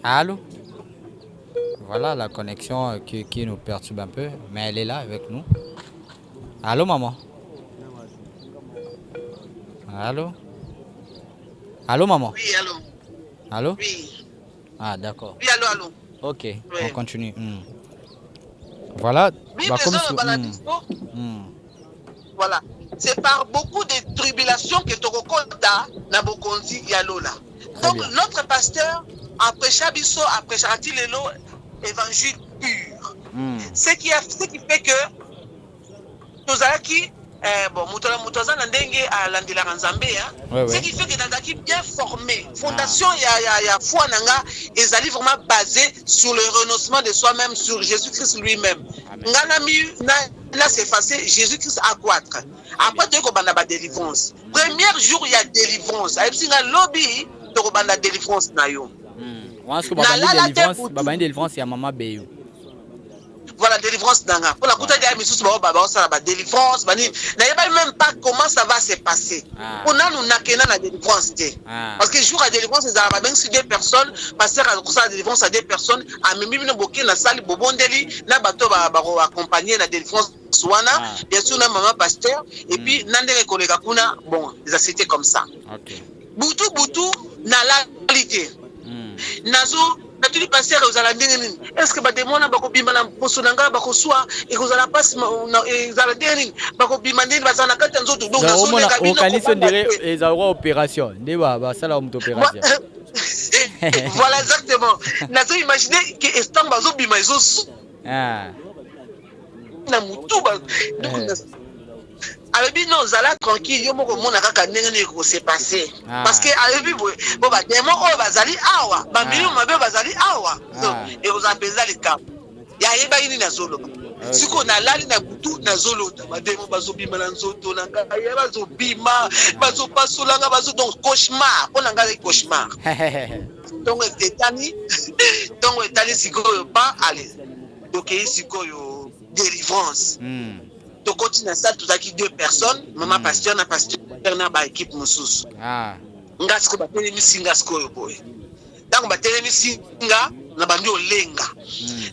[SPEAKER 3] Allô? Voilà la connexion qui nous perturbe un peu, mais elle est là avec nous. Allô, maman? Allô? Allô, maman?
[SPEAKER 2] oui, allô.
[SPEAKER 3] Allô?
[SPEAKER 2] Oui,
[SPEAKER 3] Ah, d'accord.
[SPEAKER 2] oui, allô, allô.
[SPEAKER 3] Ok,
[SPEAKER 2] Oui.
[SPEAKER 3] on continue. Voilà.
[SPEAKER 2] Bible,
[SPEAKER 3] bah, comme
[SPEAKER 2] eza na discours. Voilà. C'est par beaucoup de tribulations que tu rencontres na bokonzi ya lola. Donc
[SPEAKER 3] bien.
[SPEAKER 2] notre pasteur a prêché biso, a prêché évangile pur. Ce qui fait que tozalaki bon mutoza na ndenge alandelaka nzambe
[SPEAKER 3] Ouais,
[SPEAKER 2] ce
[SPEAKER 3] ouais.
[SPEAKER 2] qui fait que nazalaki bien formé. Fondation ya foi nanga ezali vraiment basée sur le renoncement de soi-même, sur Jésus-Christ lui-même. Ngana na s'effacer, Jésus-Christ accroître. Après tu kobanda ba délivrance. Premier jour il y a délivrance. Ayebsinga lobby to kobanda délivrance na yo.
[SPEAKER 3] Once que babandi délivrance ya mama Beyo.
[SPEAKER 2] Voilà, délivrance nanga. Pour la kouta dia misusu baba ça la délivrance bani. N'ayeba même pas comment ça va se passer. On a nous nakena na délivrance té. Parce que jour à délivrance ça va bien sur deux personnes, passer à la délivrance à deux personnes, a mimi no boké na sali bobondeli na bato ba accompagner la délivrance Swana, bien sûr na maman pasteur et puis nandere koleka kuna bon, les accepter comme ça.
[SPEAKER 3] OK.
[SPEAKER 2] Butu na la qualité. Nazo natuli passer aux alandini. Est-ce que ba demona bako bima na posonanga bako soa et que la passe aux alandini bako bima ndini bazana kata nzoto donc nazo
[SPEAKER 3] leka bino. Organiser dire ezaro opération. Ndeba ba sala mu opération.
[SPEAKER 2] Voilà exactement. Nazo imaginer que estam bazo bima izo na mutuba donc Alebi non zala tranquille yo moko mona kaka ndenge ko se passer parce que alebi bo ba demo o bazali awa ba mbili mabe bazali awa et aux apesa les cap ya yeba ini na zolo siko na lali na butu na zolo ba demo bazo bima na nzoto na nga ya bazo bima bazo pasolanga bazo donc cauchemar on nga les cauchemar donc etani siko pas aller donc siko yo délivrance. To continue ça tout qui deux personnes, maman pasteur na pasteur na ba équipe mususu. Ngasko ba tele misinga sko boy. Donc ba tele misinga na bandi olenga.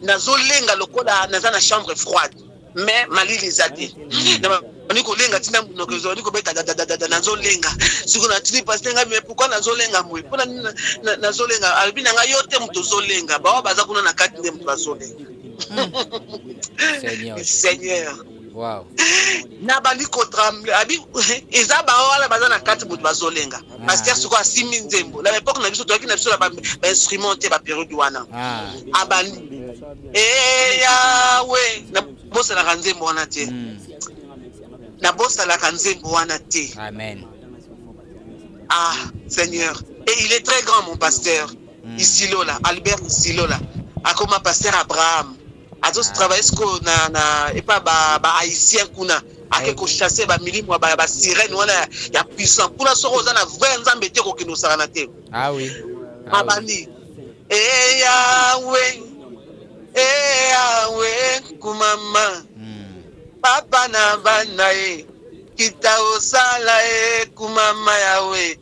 [SPEAKER 2] Nazo lenga lokola naza na chambre froide. Mais mali les ati. Na bandi ko lenga tina munokezo ni ko beta nazo lenga. Siko na tini pasteur nga mais pourquoi nazo lenga moi? Pona nazo lenga albina nga yote mtu zo lenga. Ba baza kuna na kati de mtu zo lenga. Seigneur.
[SPEAKER 3] Wow.
[SPEAKER 2] Na bali ko tremble abi ezaba wala bazana kati mutu bazolenga parce que siko asimi nzembo na époque na biso toki na biso ba instrumenté ba période wana abandi yawe na bossa la nzembo wana te na bossa la nzembo wana te.
[SPEAKER 3] Amen.
[SPEAKER 2] Ah Seigneur, et il est très grand mon pasteur ici là Albert ici là akoma pasteur Abraham azo travailler sko na et pas ba haïtien kuna ake ko chasser ba milimo ba sirène wana ya puissant kuna soko za na vrai nzambe te ko kino sala te.
[SPEAKER 3] Ah oui.
[SPEAKER 2] Abani Yahweh kumama papa na bana kita osala kumama Yahweh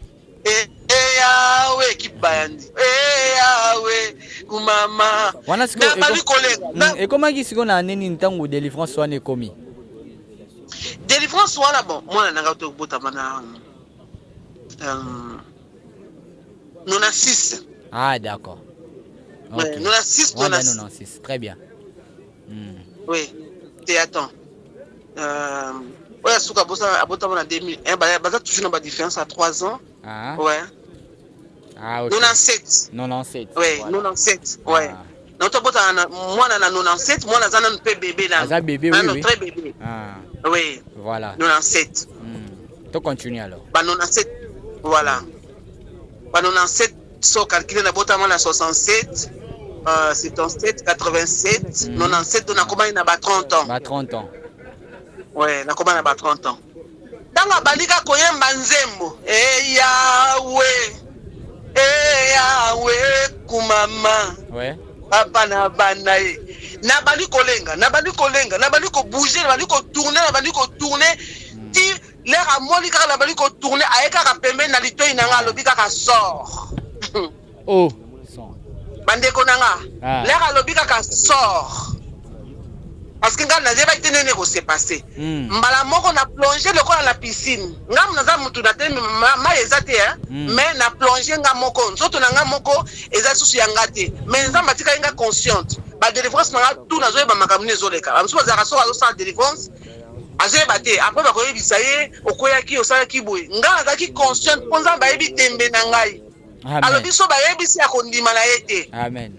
[SPEAKER 2] Yahweh kibayandi Yahweh kumama
[SPEAKER 3] wana siko ekomaki siko na nini ntango délivrance wana ekomi
[SPEAKER 2] délivrance wana bon mwana nanga to bota mana 96.
[SPEAKER 3] Ah d'accord.
[SPEAKER 2] Okay. 96
[SPEAKER 3] très bien.
[SPEAKER 2] Oui, t'es attends. Ouais, souka bossa abota mana 2001 baza toujours na ba différence à 3 ans. Ouais.
[SPEAKER 3] Ah OK.
[SPEAKER 2] 97. Ouais, voilà. 97. Ouais. Donc tu bota moi na 97, moi na zana pe bébé là.
[SPEAKER 3] Ça bébé oui.
[SPEAKER 2] Très bébé. Oui.
[SPEAKER 3] Voilà.
[SPEAKER 2] 97.
[SPEAKER 3] Tu continues alors.
[SPEAKER 2] Bah 97. Voilà. Bah 97 so calculé na bota mana 67. 77, 87, 97, on a combien na 30 ans.
[SPEAKER 3] 30 ans.
[SPEAKER 2] Ouais, on a combien na 30 ans. tanga bandika koyemba nzembo Yahweh kumama papa na bana ye na bali kolenga na bali bouger na bali ko tourner ti l'air a moli kaka na bali ko tourner ayeka ka pembe na litoi nanga lobi kaka sort
[SPEAKER 3] oh
[SPEAKER 2] bande konanga l'air a lobi kaka sort parce que nga na zeba itenene ko se passer mbala moko na plonger le kola na piscine ngam na za mutu na te ma ezate mais na plonger nga moko nzoto na nga moko eza susu ya ngate mais nza matika nga consciente ba délivrance na tout na zo ba makamune zo leka amso za raso zo sa délivrance azo ba te après ba ko yebisa ye okoyaki osalaki boye nga za ki consciente ponza ba yebi tembe na ngai alors biso ba yebisi ya kondima na yete
[SPEAKER 3] amen.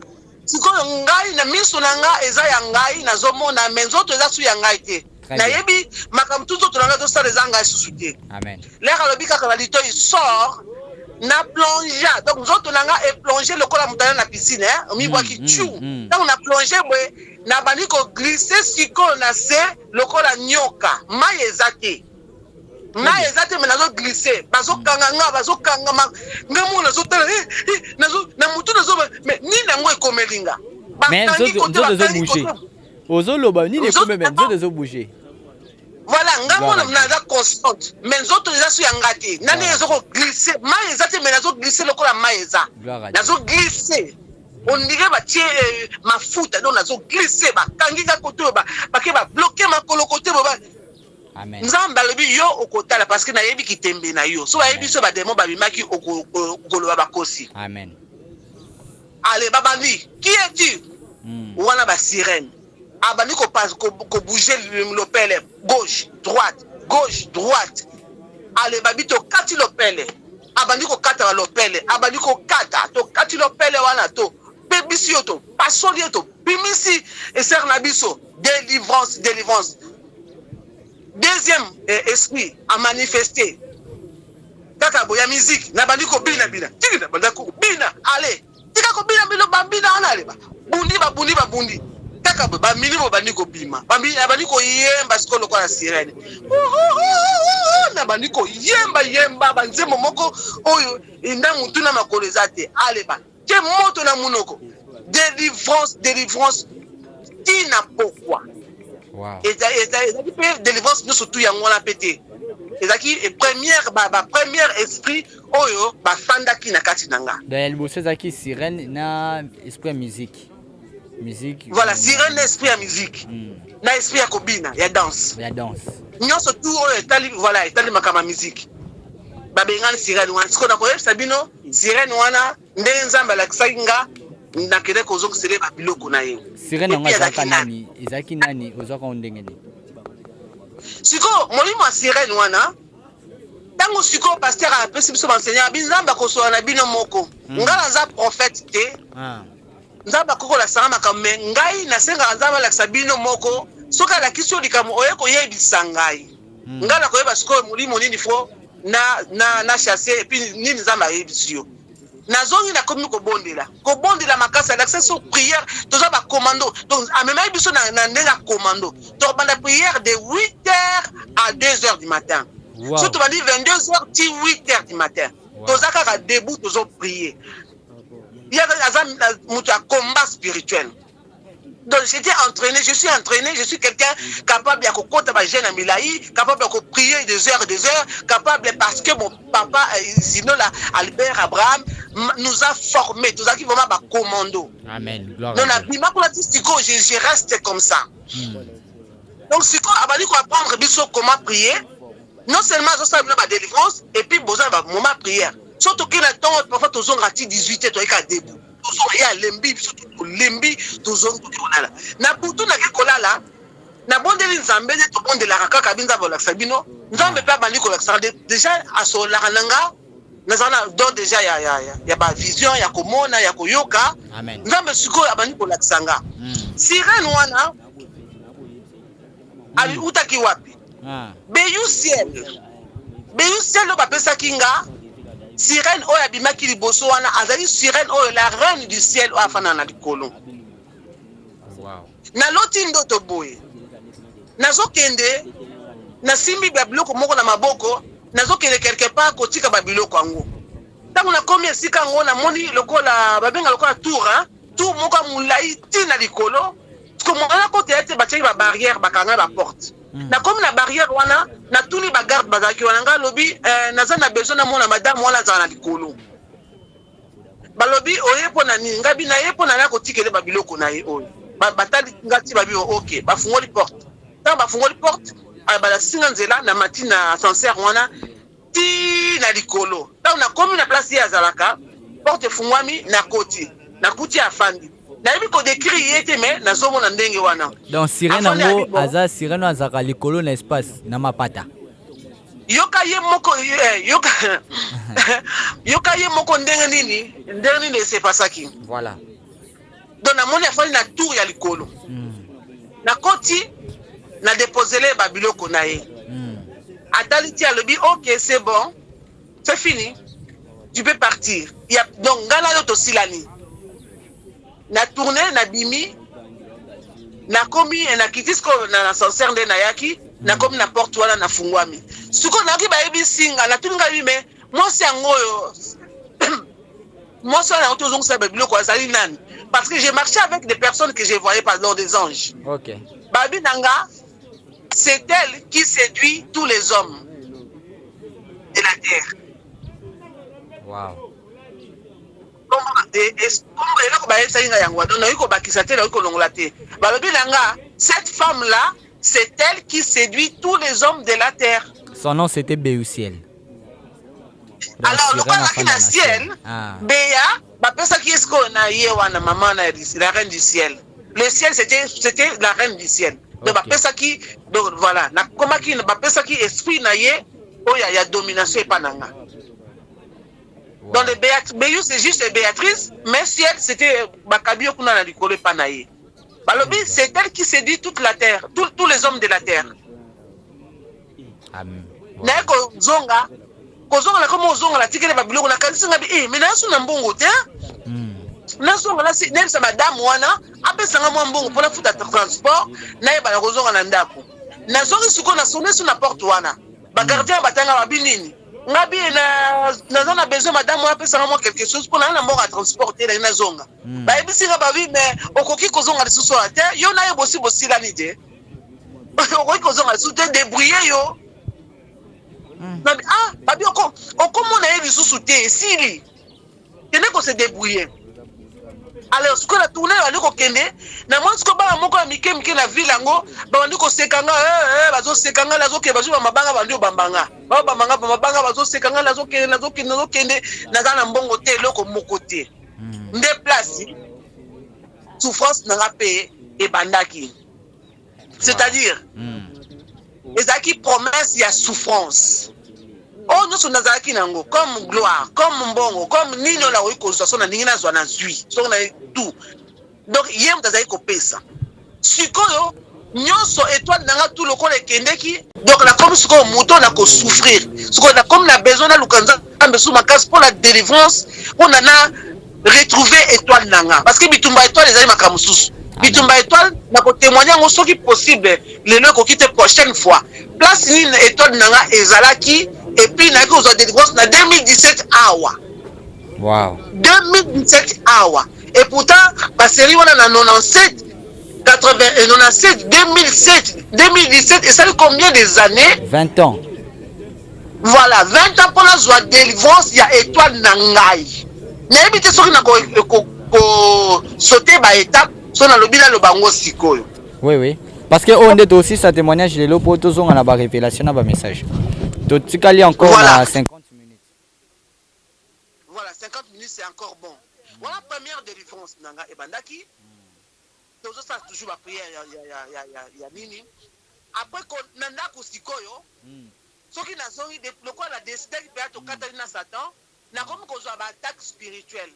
[SPEAKER 2] sikoyo ngai na miso na nga eza ya ngai nazomona mais nzoto eza su ya ngai te nayebi makambo tu nzoto na nga tosala eza ngai susu te
[SPEAKER 3] amen.
[SPEAKER 2] leka lobi kaka na litoi sort na plonge donc nzoto na nga eplonge lokola mutana na piscine omibwaki chu donc na plonge boye na bandi koglisse sikoyo na se lokola nyoka mai eza te mai eza te me nazoglisse bazokanga nga bazokanga nga mo nazotala na mutu nazoba mais nini yango ekomelinga
[SPEAKER 3] mais nzoto ezobouge ozoloba nini ekomeme nzoto ezobouge
[SPEAKER 2] voilà nga mona naza consciente mais nzoto eza su ya nga te nani ezokoglisse mai eza te me nazoglisse lokola mai eza nazoglisse ondire batie mafuta donc nazoglisse bakangi nga kote bake babloke makolo kote boba
[SPEAKER 3] amen.
[SPEAKER 2] Nzamba alobi yo okotala parce que nayebi kitembe na yo so bayebi so bademo babimaki okoloba bakosi
[SPEAKER 3] amen.
[SPEAKER 2] allez babandi qui es-tu wana ba sirène abandi ko bouger le pele gauche droite allez babito kati le pele abandi ko kata le pele abandi ko kata to kati le pele wana to pebisi yo to pasoli yo to bimisi et ser na biso délivrance deuxième esprit à manifester kaka boya musique na bandi ko bina tiki na banda ko bina allez tika ko bina bilo bambina ana leba bundi kaka ba minimo bandi ko bima bandi ko yemba skolo kwa sirene na bandi ko yemba banzemo moko oyo inda mutu na makolezate aleba ke moto na munoko délivrance tina pourquoi
[SPEAKER 3] wow.
[SPEAKER 2] Et délivrance nous surtout ya ngona pété ezaki première esprit oyo ba fanda ki na kati nanga
[SPEAKER 3] dans bosse ezaki sirène na esprit musique
[SPEAKER 2] voilà sirène esprit ya musique na esprit ya kobina ya danse nyonso tout oyo etali makama musique babengani sirène wana siko na koyebisa bino sirène wana nde nzambe alakisaki nga nakende kozongisele babiloko na ye
[SPEAKER 3] sirène yango ezalaki nani ozwaka ndenge nini
[SPEAKER 2] siko molimo ya sirène wana ntango siko paster apesi biso banseignant binzambe akosola na bino moko nga naza prophète te nzambe akokolasanga makambo me ngai nasengaka nzambe alakisa bino moko soki alakisi yo likambo oye koyebisa ngai ngai nakoyeba sikoyo molimo nini fo na chasse epuis nini nzambe ayebisi yo nazongi nakomi kobondela makasi alakisa so prière toza bacommando donc amemaki biso na ndenge ya commando tokobanda prière de 8h à 2h du matin so tobandi 22h ti 8h du matin toza kaka debout tozo prier aza moto ya combat spirituel. Donc j'étais entraîné, je suis quelqu'un capable de kokota ba jeune Milaï, capable de prier des heures, capable parce que mon papa sinon là Albert Abraham nous a formés, tous qui vraiment ba commando.
[SPEAKER 3] Amen. Gloire.
[SPEAKER 2] Donc la bima pour la distico, je reste comme ça. Donc si quoi abali ko apprendre biso comment prier, non seulement ça ça ba délivrance et puis besoin ba moment prière. Surtout qu'il a temps parfois tous on rati 18h toi ka debout. Il y a lembi tozongi kolala na butu na kolala na bondeli nzambe de to bondela kaka binza bolakisa bino nzambe pe bandi kolakisa déjà asola nanga nazana donc déjà ya ba vision ya komona ya koyoka nzambe siko abandi kolakisa nga sirène wana ali utaki wapi beyu ciel ba pesa kinga sirène oyo abimaki liboso wana azali sirène oyo la reine du ciel oyo afana na likolo. Wow. Na loti ndoto boye nazokende nasimbi babiloko moko na maboko nazokende quelque part kotika babiloko yango ntango nakomi esika yango namoni lokola babenga lokola tour moko ya molai ntina likolo komona kote ete batiaki babarrière bakanga baporte nakomi na barrière wana natuni bagarde bazalaki wana nga lobi naza na besoin namona madame wana azala na likolo balobi oye mpo na nini ngabi na ye mpo na ya kotikele babiloko na ye oyo batali ngati babi ok bafungoli porte ntango bafungoli porte balasinga nzela na mati na ascenseur wana ti na likolo ntango nakomi na place ye azalaka porte efungwami nakuti afandi nayebi kodécrit ye te me nazomona ndenge wana
[SPEAKER 3] donc sirene yango aza sirene azalaka likolo na espace na mapata
[SPEAKER 2] yoka ye moko ndenge nini esepasaki
[SPEAKER 3] voilà
[SPEAKER 2] donc namoni afandi na tour ya likolo nakoti na déposele babiloko na ye atali ti alobi ok c'est bon c'est fini tu peux partir donc ngana yo tosilani na tourné na bimi nakomi nakiti siko na ascenseur nde nayaki nakomi na porte wana nafungwami siko naki bayebi singa natuni ngai me mwasi yango oyo mwasi wana yango tozongisa babiloko azali nani parce que j'ai marché avec des personnes que je voyais pas dans des anges
[SPEAKER 3] ok
[SPEAKER 2] babi nanga c'est elle qui séduit tous les hommes de la terre
[SPEAKER 3] wow
[SPEAKER 2] cette femme là c'est elle qui séduit tous les hommes de la terre.
[SPEAKER 3] Son nom c'était Béusiel.
[SPEAKER 2] Alors le roi na ciel Béa bapesaki esko na ye wana maman na la reine du ciel. Le ciel c'était la reine du ciel. Donc bapesaki donc voilà na komaki bapesaki esprit na ye oya ya domination epananga. Dans le Béus, c'est juste Béatrice, mais si elle, c'était Bakabio Kuna na likolo panaye. Balobi, c'est elle qui séduit toute la terre, tous les hommes de la terre.
[SPEAKER 3] Amen.
[SPEAKER 2] Naeko zonga, kozonga la comme zonga la tikele babiloko na kanisi ngabi mais na suna mbongo te. Na zonga la si sa madame wana, apesanga mwa mbongo pour la futa transport, na ye bana kozonga na ndako. Na zonga siko na sonné sur la porte wana. Ba gardien batanga babinini. Ngabi na besoin madame moi pesa moi quelque chose pour na mort à transporter na zonga ba ebisi nga ba oui mais okoki kozonga lisusu ate yo na ye bosi la nide okoki kozonga lisusu te débrouiller yo ngabi babi okomona ye lisusu te sili tene ko se débrouiller alors ce qu'on a tourné à l'okende na moi ce ko ba moko ya mike na ville ngo ba ndiko sekanga bazo sekanga lazo ke bazo mabanga bandio bambanga ba bambanga mabanga bazo sekanga lazo ke kende na za na mbongo te loko moko te nde place souffrance na rapé et bandaki c'est-à-dire ezaki promesse ya souffrance oh nous sommes nazaki nango comme gloire comme mbongo comme nino la oiko zo na ningina zo na zui so na tout donc yem tazaki kopesa sikoyo nyonso étoile nanga tout lokolo ekendeki donc la comme sikoyo moto na ko souffrir sikoyo na comme na besoin na lukanza ambesu makasi pour la délivrance on a retrouver étoile nanga parce que bitumba étoile ezali makamususu bitumba étoile na ko témoigner ngo soki possible lelo ko quitter prochaine fois place ni étoile nanga ezalaki et puis na ko zo délivrance na 2017 awa
[SPEAKER 3] wow
[SPEAKER 2] 2017 awa et pourtant la série on a 97 80 97 2007 2017 et ça fait combien des années
[SPEAKER 3] 20 ans
[SPEAKER 2] voilà 20 ans pour la joie délivrance il y a étoile nangai na ebité soki na ko sauter ba étape so na lobila lo bango sikoyo
[SPEAKER 3] oui parce que on est aussi sa témoignage les lots pour tous on a ba révélation na ba message tout tikali encore
[SPEAKER 2] voilà.
[SPEAKER 3] À 50 minutes
[SPEAKER 2] voilà 50 minutes c'est encore bon voilà première délivrance nanga e bandaki toujours ça toujours la prière ya nini après ko nanda ko sikoyo soki na zongi de loko la décider pe to katali na Satan na comme ko zo ba attaque spirituelle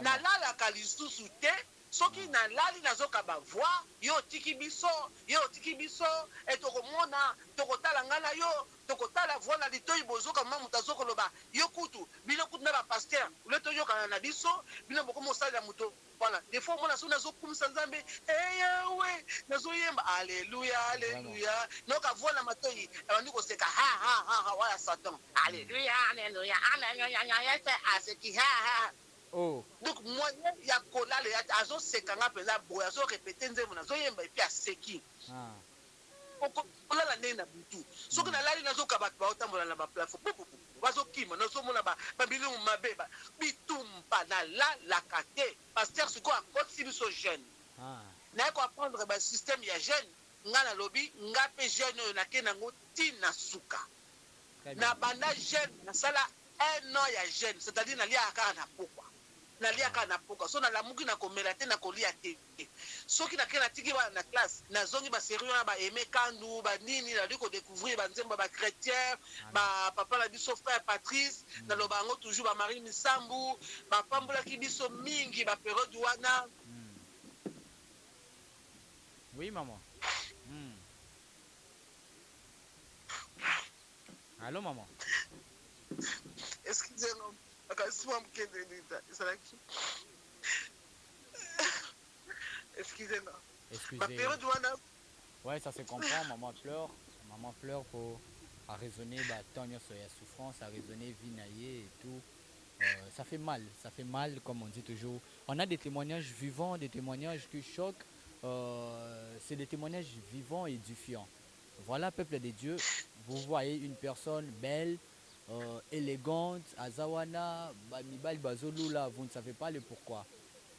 [SPEAKER 2] na la kalisusu te soki na lali nazoka ba voir yo tiki biso et to komona to kotala ngala yo to kotala voila litoyi bozoka mama mutazoko loba yo kutu bino kutu na ba pasteur le to yo kana na biso bino boko mosala muto voilà des fois mona so nazo kumisa nzambe yawe nazo yemba alléluia alléluia donc avona matoyi abandi ko seka ha wala satan alléluia alléluia alléluia aseki ha
[SPEAKER 3] Oh.
[SPEAKER 2] donc moyen ya kolala ya azo seka nga penza boya azo répéter nzembo nazo yemba et puis aseki kolala ndenge na butu soki nalali nazoka bato baotambola na baplateforme bazokima nazomona babilingu mabe bitumba nalalaka te paster sikoyo akotisi biso jeune naye koapprendre basystème ya jeune nga nalobi nga mpe jeune oyo nake nango ntina suka na banda jeune nasala 1 an ya jeune c'est-à-dire naliaka kaka na pokwa naliaka na poka so nalamuki na komela te na kolia te soki nake natiki bana na classe nazongi baserie wana baeme kandu banini nali kodécouvrir banzembo bachrétien bapapa na biso frère Patrice naloba yango toujours bamarie misambu bapambolaki biso mingi bapériode wana.
[SPEAKER 3] Oui maman. Allô maman.
[SPEAKER 2] Excusez-moi. Excusez-moi.
[SPEAKER 3] Excusez. Ouais, ça se comprend. Maman pleure pour à raisonner tant de souffrance, à raisonner vinaillé et tout. Ça fait mal comme on dit toujours. On a des témoignages vivants, des témoignages qui choquent. C'est des témoignages vivants et édifiants. Voilà, peuple de Dieu, vous voyez une personne belle, élégante, Azawana, Mibali Bazolula, vous ne savez pas le pourquoi.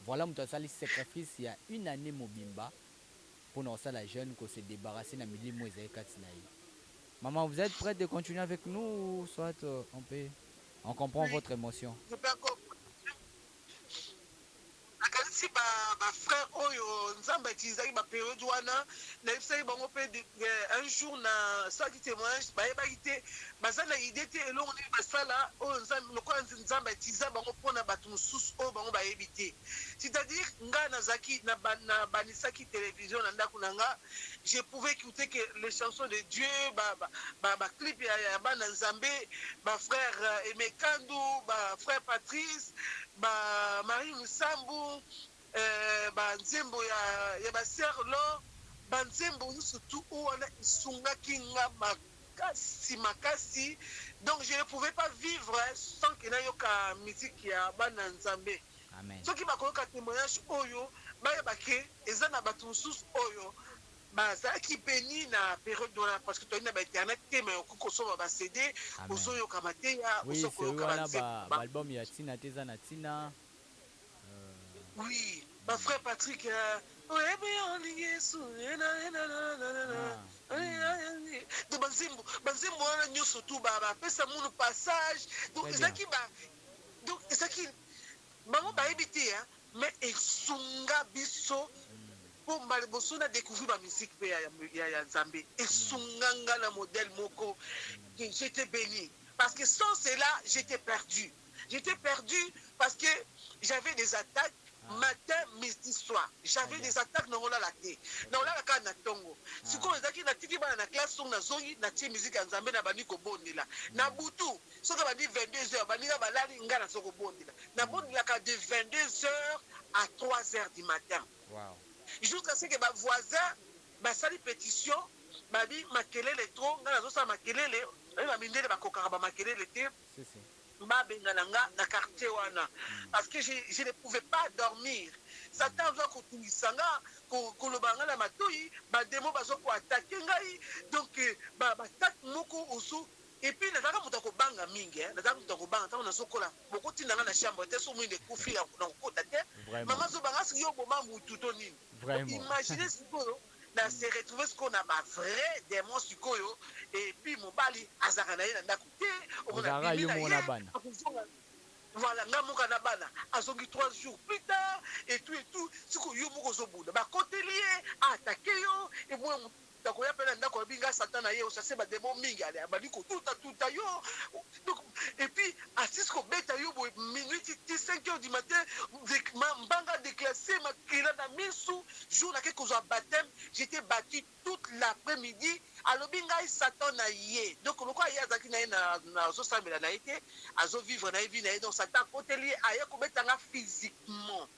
[SPEAKER 3] Voilà, Moutasali sacrifice il y a 1 année Mobimba pour nous la jeune qu'on s'est débarrassé de Mili Moïse Katinaï. Maman, vous êtes prête de continuer avec nous ou soit on comprend votre émotion?
[SPEAKER 2] Je peux encore. Si ma frère oyo nzamba tizaki ba période wana na ifsaki bango pe un jour na ça qui témoignage ba yebaki bazana idée te elongo ni basala oyo nzamba tiza bango pona batu mususu oyo bango ba yebite, c'est-à-dire nga nazaki na banisaki télévision na ndako nanga, je pouvais écouter que les chansons de Dieu ba clip ya bana nzambe ba frère Emekandu ba frère Patrice ba Marie Musambu banzembo ya baser lo banzembo surtout wana isungaki nga makasi donc je ne pouvais pas vivre sans que nayoka musique ya bana nzambe. Soki bakoyoka témoignage oyo bayebake eza na bato mosusu oyo bazalaki peni na période wana parce que toyina bainternet te mais okoki kosoba bacd ozoyoka mateya osokoyoka
[SPEAKER 3] baalbum ya tina te eza na tina.
[SPEAKER 2] Oui, ma frère Patrick, de banzembo wana nyonso tu bapesa munu passage donc ezaki donc ezaki bango bayebi te mais esunga biso po mbala liboso na découvrir bamusike mpe ya nzambe esunga nga na modèle moko. J'étais béni parce que sans cela j'étais perdu parce que j'avais des attaques matin, midi, soir. J'avais des attaques dans la tête. Dans la carte na tongo. Si on a dit na tiki ba na classe on na zongi na ti musique nzambe na bani ko bondela. Na butu, so ka ba di 22h bani ga balali ngana so ko bondela. Na bondela ka de 22h à 3h du matin.
[SPEAKER 3] Wow.
[SPEAKER 2] Jusqu'à ce que ba voisin ba sali pétition, ba bi makelele trop, ngana zo sa makelele, ba mindele ba kokara ba makelele te. Na quartier wana parce que je ne pouvais pas dormir. Satan va kotungisanga kolobanga na matoyi ba demo bazo ko attaquer ngai donc ba attaque moko osu et puis nazaka mutako banga mingi nazaka mutako banga tango nasokola boko tinanga na chambre te so mwinde kufi na kokota te mama zo banga si yo boma mutu to nini. Imaginez sikoyo na se retrouver ce qu'on a ma vrai démon sikoyo et puis mon bali azaka na ye na ndako te
[SPEAKER 3] omona bina bana
[SPEAKER 2] voilà nga moka na bana azongi 3 jours plus tard et tout siko yo moko zo buda ba kotelier attaquer yo et moi ndako ya pena ndako ya binga satana ye osase ba démon mingi ale abali ko tuta yo donc et puis à 6 ko beta yo bo minute 5h du matin mbanga déclassé ma kila na misu jour na quelque chose baptême j'étais battu toute l'après-midi alors binga Satan na ye donc lokwa ya zaki na na zo sambela na été azo vivre na vie na donc Satan hôtelier aya ko betanga physiquement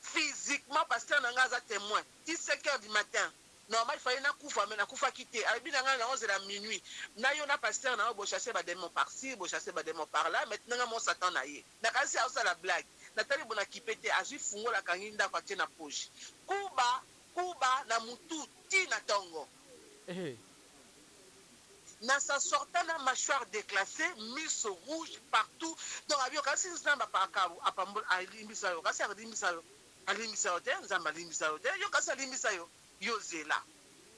[SPEAKER 2] Physiquement, pasteur n'a pas témoin. 17h du matin. Normal, il fallait mais nakufa quitter. Albi nanga na 11 de la minuit. Na yo na pasteur na bo chasser ba démon par-ci, bo chasser ba démon par-là. Maintenant mon Satan na yé. Na kasi a la blague. Natali bona kipete azu fungo la kanginda kwa na poche. Kuba na mutu ti na tongo. Na sa sortant na mâchoire déclassée, mise rouge partout. Donc abiyo kasi nzamba pa kabu apambol alimbisa yo. Kasi alimbisa yo. Alimbisa yo te, nzamba alimbisa yo te. Yo kasi alimbisa yo. Yozela.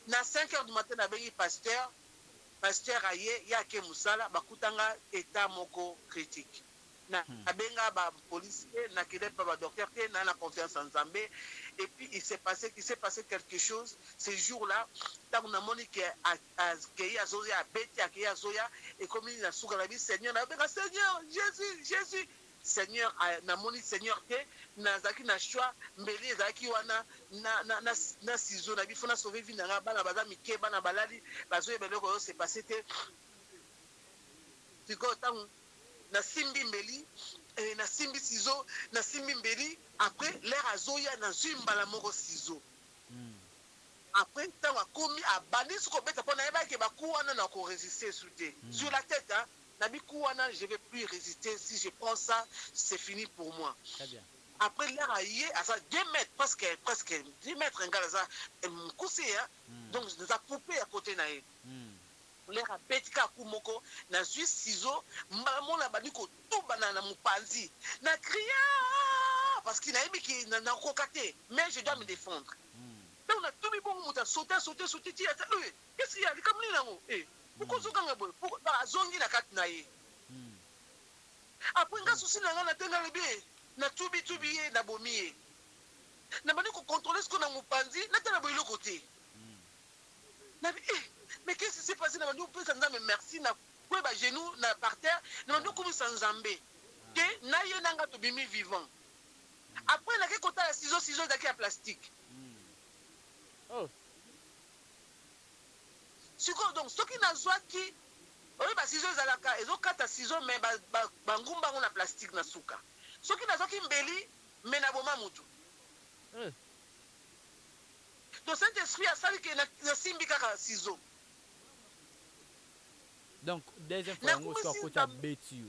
[SPEAKER 2] Na 5h du matin na bengi pasteur aye yake musala bakutanga état moko critique. Na abenga ba policier na kide pa ba docteur te na confiance en Nzambe et puis il s'est passé quelque chose ce jour-là tant na moni que ya zoya beti ya zoya et comme il na suka la vie Seigneur na benga Seigneur Jésus Seigneur na moni Seigneur te na zaki na choix mbeli zaki wana na ciseau na bifona sauver vie na bana baza mike bana balali bazoye beloko yo c'est passé te tiko tant na simbi mbeli na simbi ciseau na simbi mbeli après l'air azoya na zimbala moko ciseau après tant akomi abandi suko beta pona eba ke bakuwana na ko résister sur la tête hein. Nabikouana, je ne vais plus résister. Si je prends ça, c'est fini pour moi.
[SPEAKER 3] Très bien.
[SPEAKER 2] Après, l'air a yé, à ça, 2 mètres, presque 10 mètres, un gars, ça, coussé, hein. Donc, nous a poupé à côté, naïe. L'air a bêti, à Koumoko, n'a juste ciseaux, maman n'a pas dit que tout banana moupanzi, n'a crié, parce qu'il n'a aimé qu'il n'a cocaté. Mais je dois me défendre. Donc, on a tout mis bon, on a sauté, qu'est-ce qu'il y a? Il est comme lui, pourquoi zongi na kati na ye après nga souci na nga na tenga lebe na tubi ye na bomi ye na bandi ko contrôler ce qu'on a mupanzi na tena boilo côté na mais qu'est-ce qui s'est passé na bandi ko pesa nzambe merci na kwe ba genou na par terre na bandi ko misa nzambe ke na ye nanga to bimi vivant après na ke kota la ciseaux daki ya plastique Siko donc ce qui n'a soit qui oui ba ciseaux ezalaka ezokata ciseaux mais ba ngumba ngona plastique na suka ce qui n'a soit qui mbeli mais na boma mutu donc cet esprit a sali que na simbi kaka ciseaux
[SPEAKER 3] donc des infos sur côté bêtio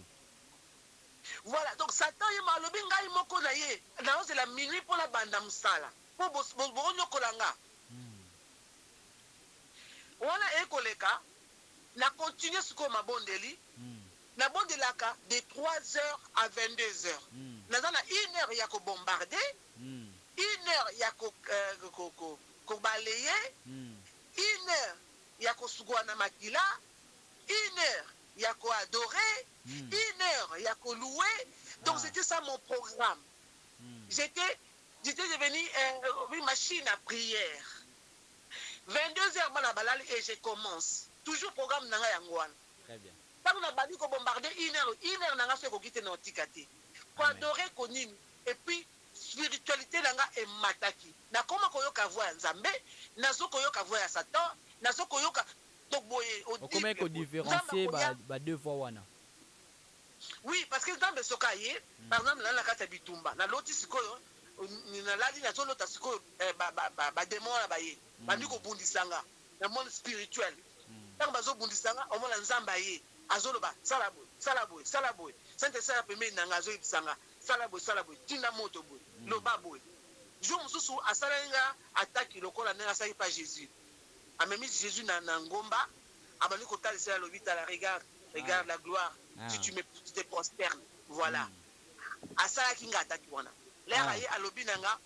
[SPEAKER 2] voilà donc Satan y malobi ngai moko na ye na ose la minuit pour la banda musala pour bo nyokolanga wana ekoleka na continuer siko mabondeli na bondelaka de 3h à 22h naza na 1h ya ko bombarder 1h ya ko balayer 1h ya ko sugwana makila 1h ya ko adorer 1h ya ko louer donc c'était ça mon programme j'étais devenu une machine à prière 22h bana balali et je commence toujours programme nanga yangwana
[SPEAKER 3] très bien
[SPEAKER 2] tant na bali ko bombarder 1h nanga se ko kite na otikate ko adorer ko nini et puis spiritualité nanga e mataki na koma ko yoka voix nzambe na zoko yoka voix ya Satan na zoko yoka to boye
[SPEAKER 3] o comment ko différencier ba deux fois wana
[SPEAKER 2] oui parce que nzambe sokaye par exemple na kata bitumba na loti sikoyo na lali na zolo ta sikoyo ba démon la baye bandi ko bundisanga na monde spirituel tant bazo bundisanga o mona nzamba ye azoloba salaboy sante sala pembe na ngazo ibisanga salaboy tina moto boy loba boy jour mususu asalenga attaque lokola na sa pa Jésus amemi Jésus na ngomba abani ko talisa lobita la regarde la gloire si tu te prosternes voilà asala kinga attaque wana l'air aye alobi nanga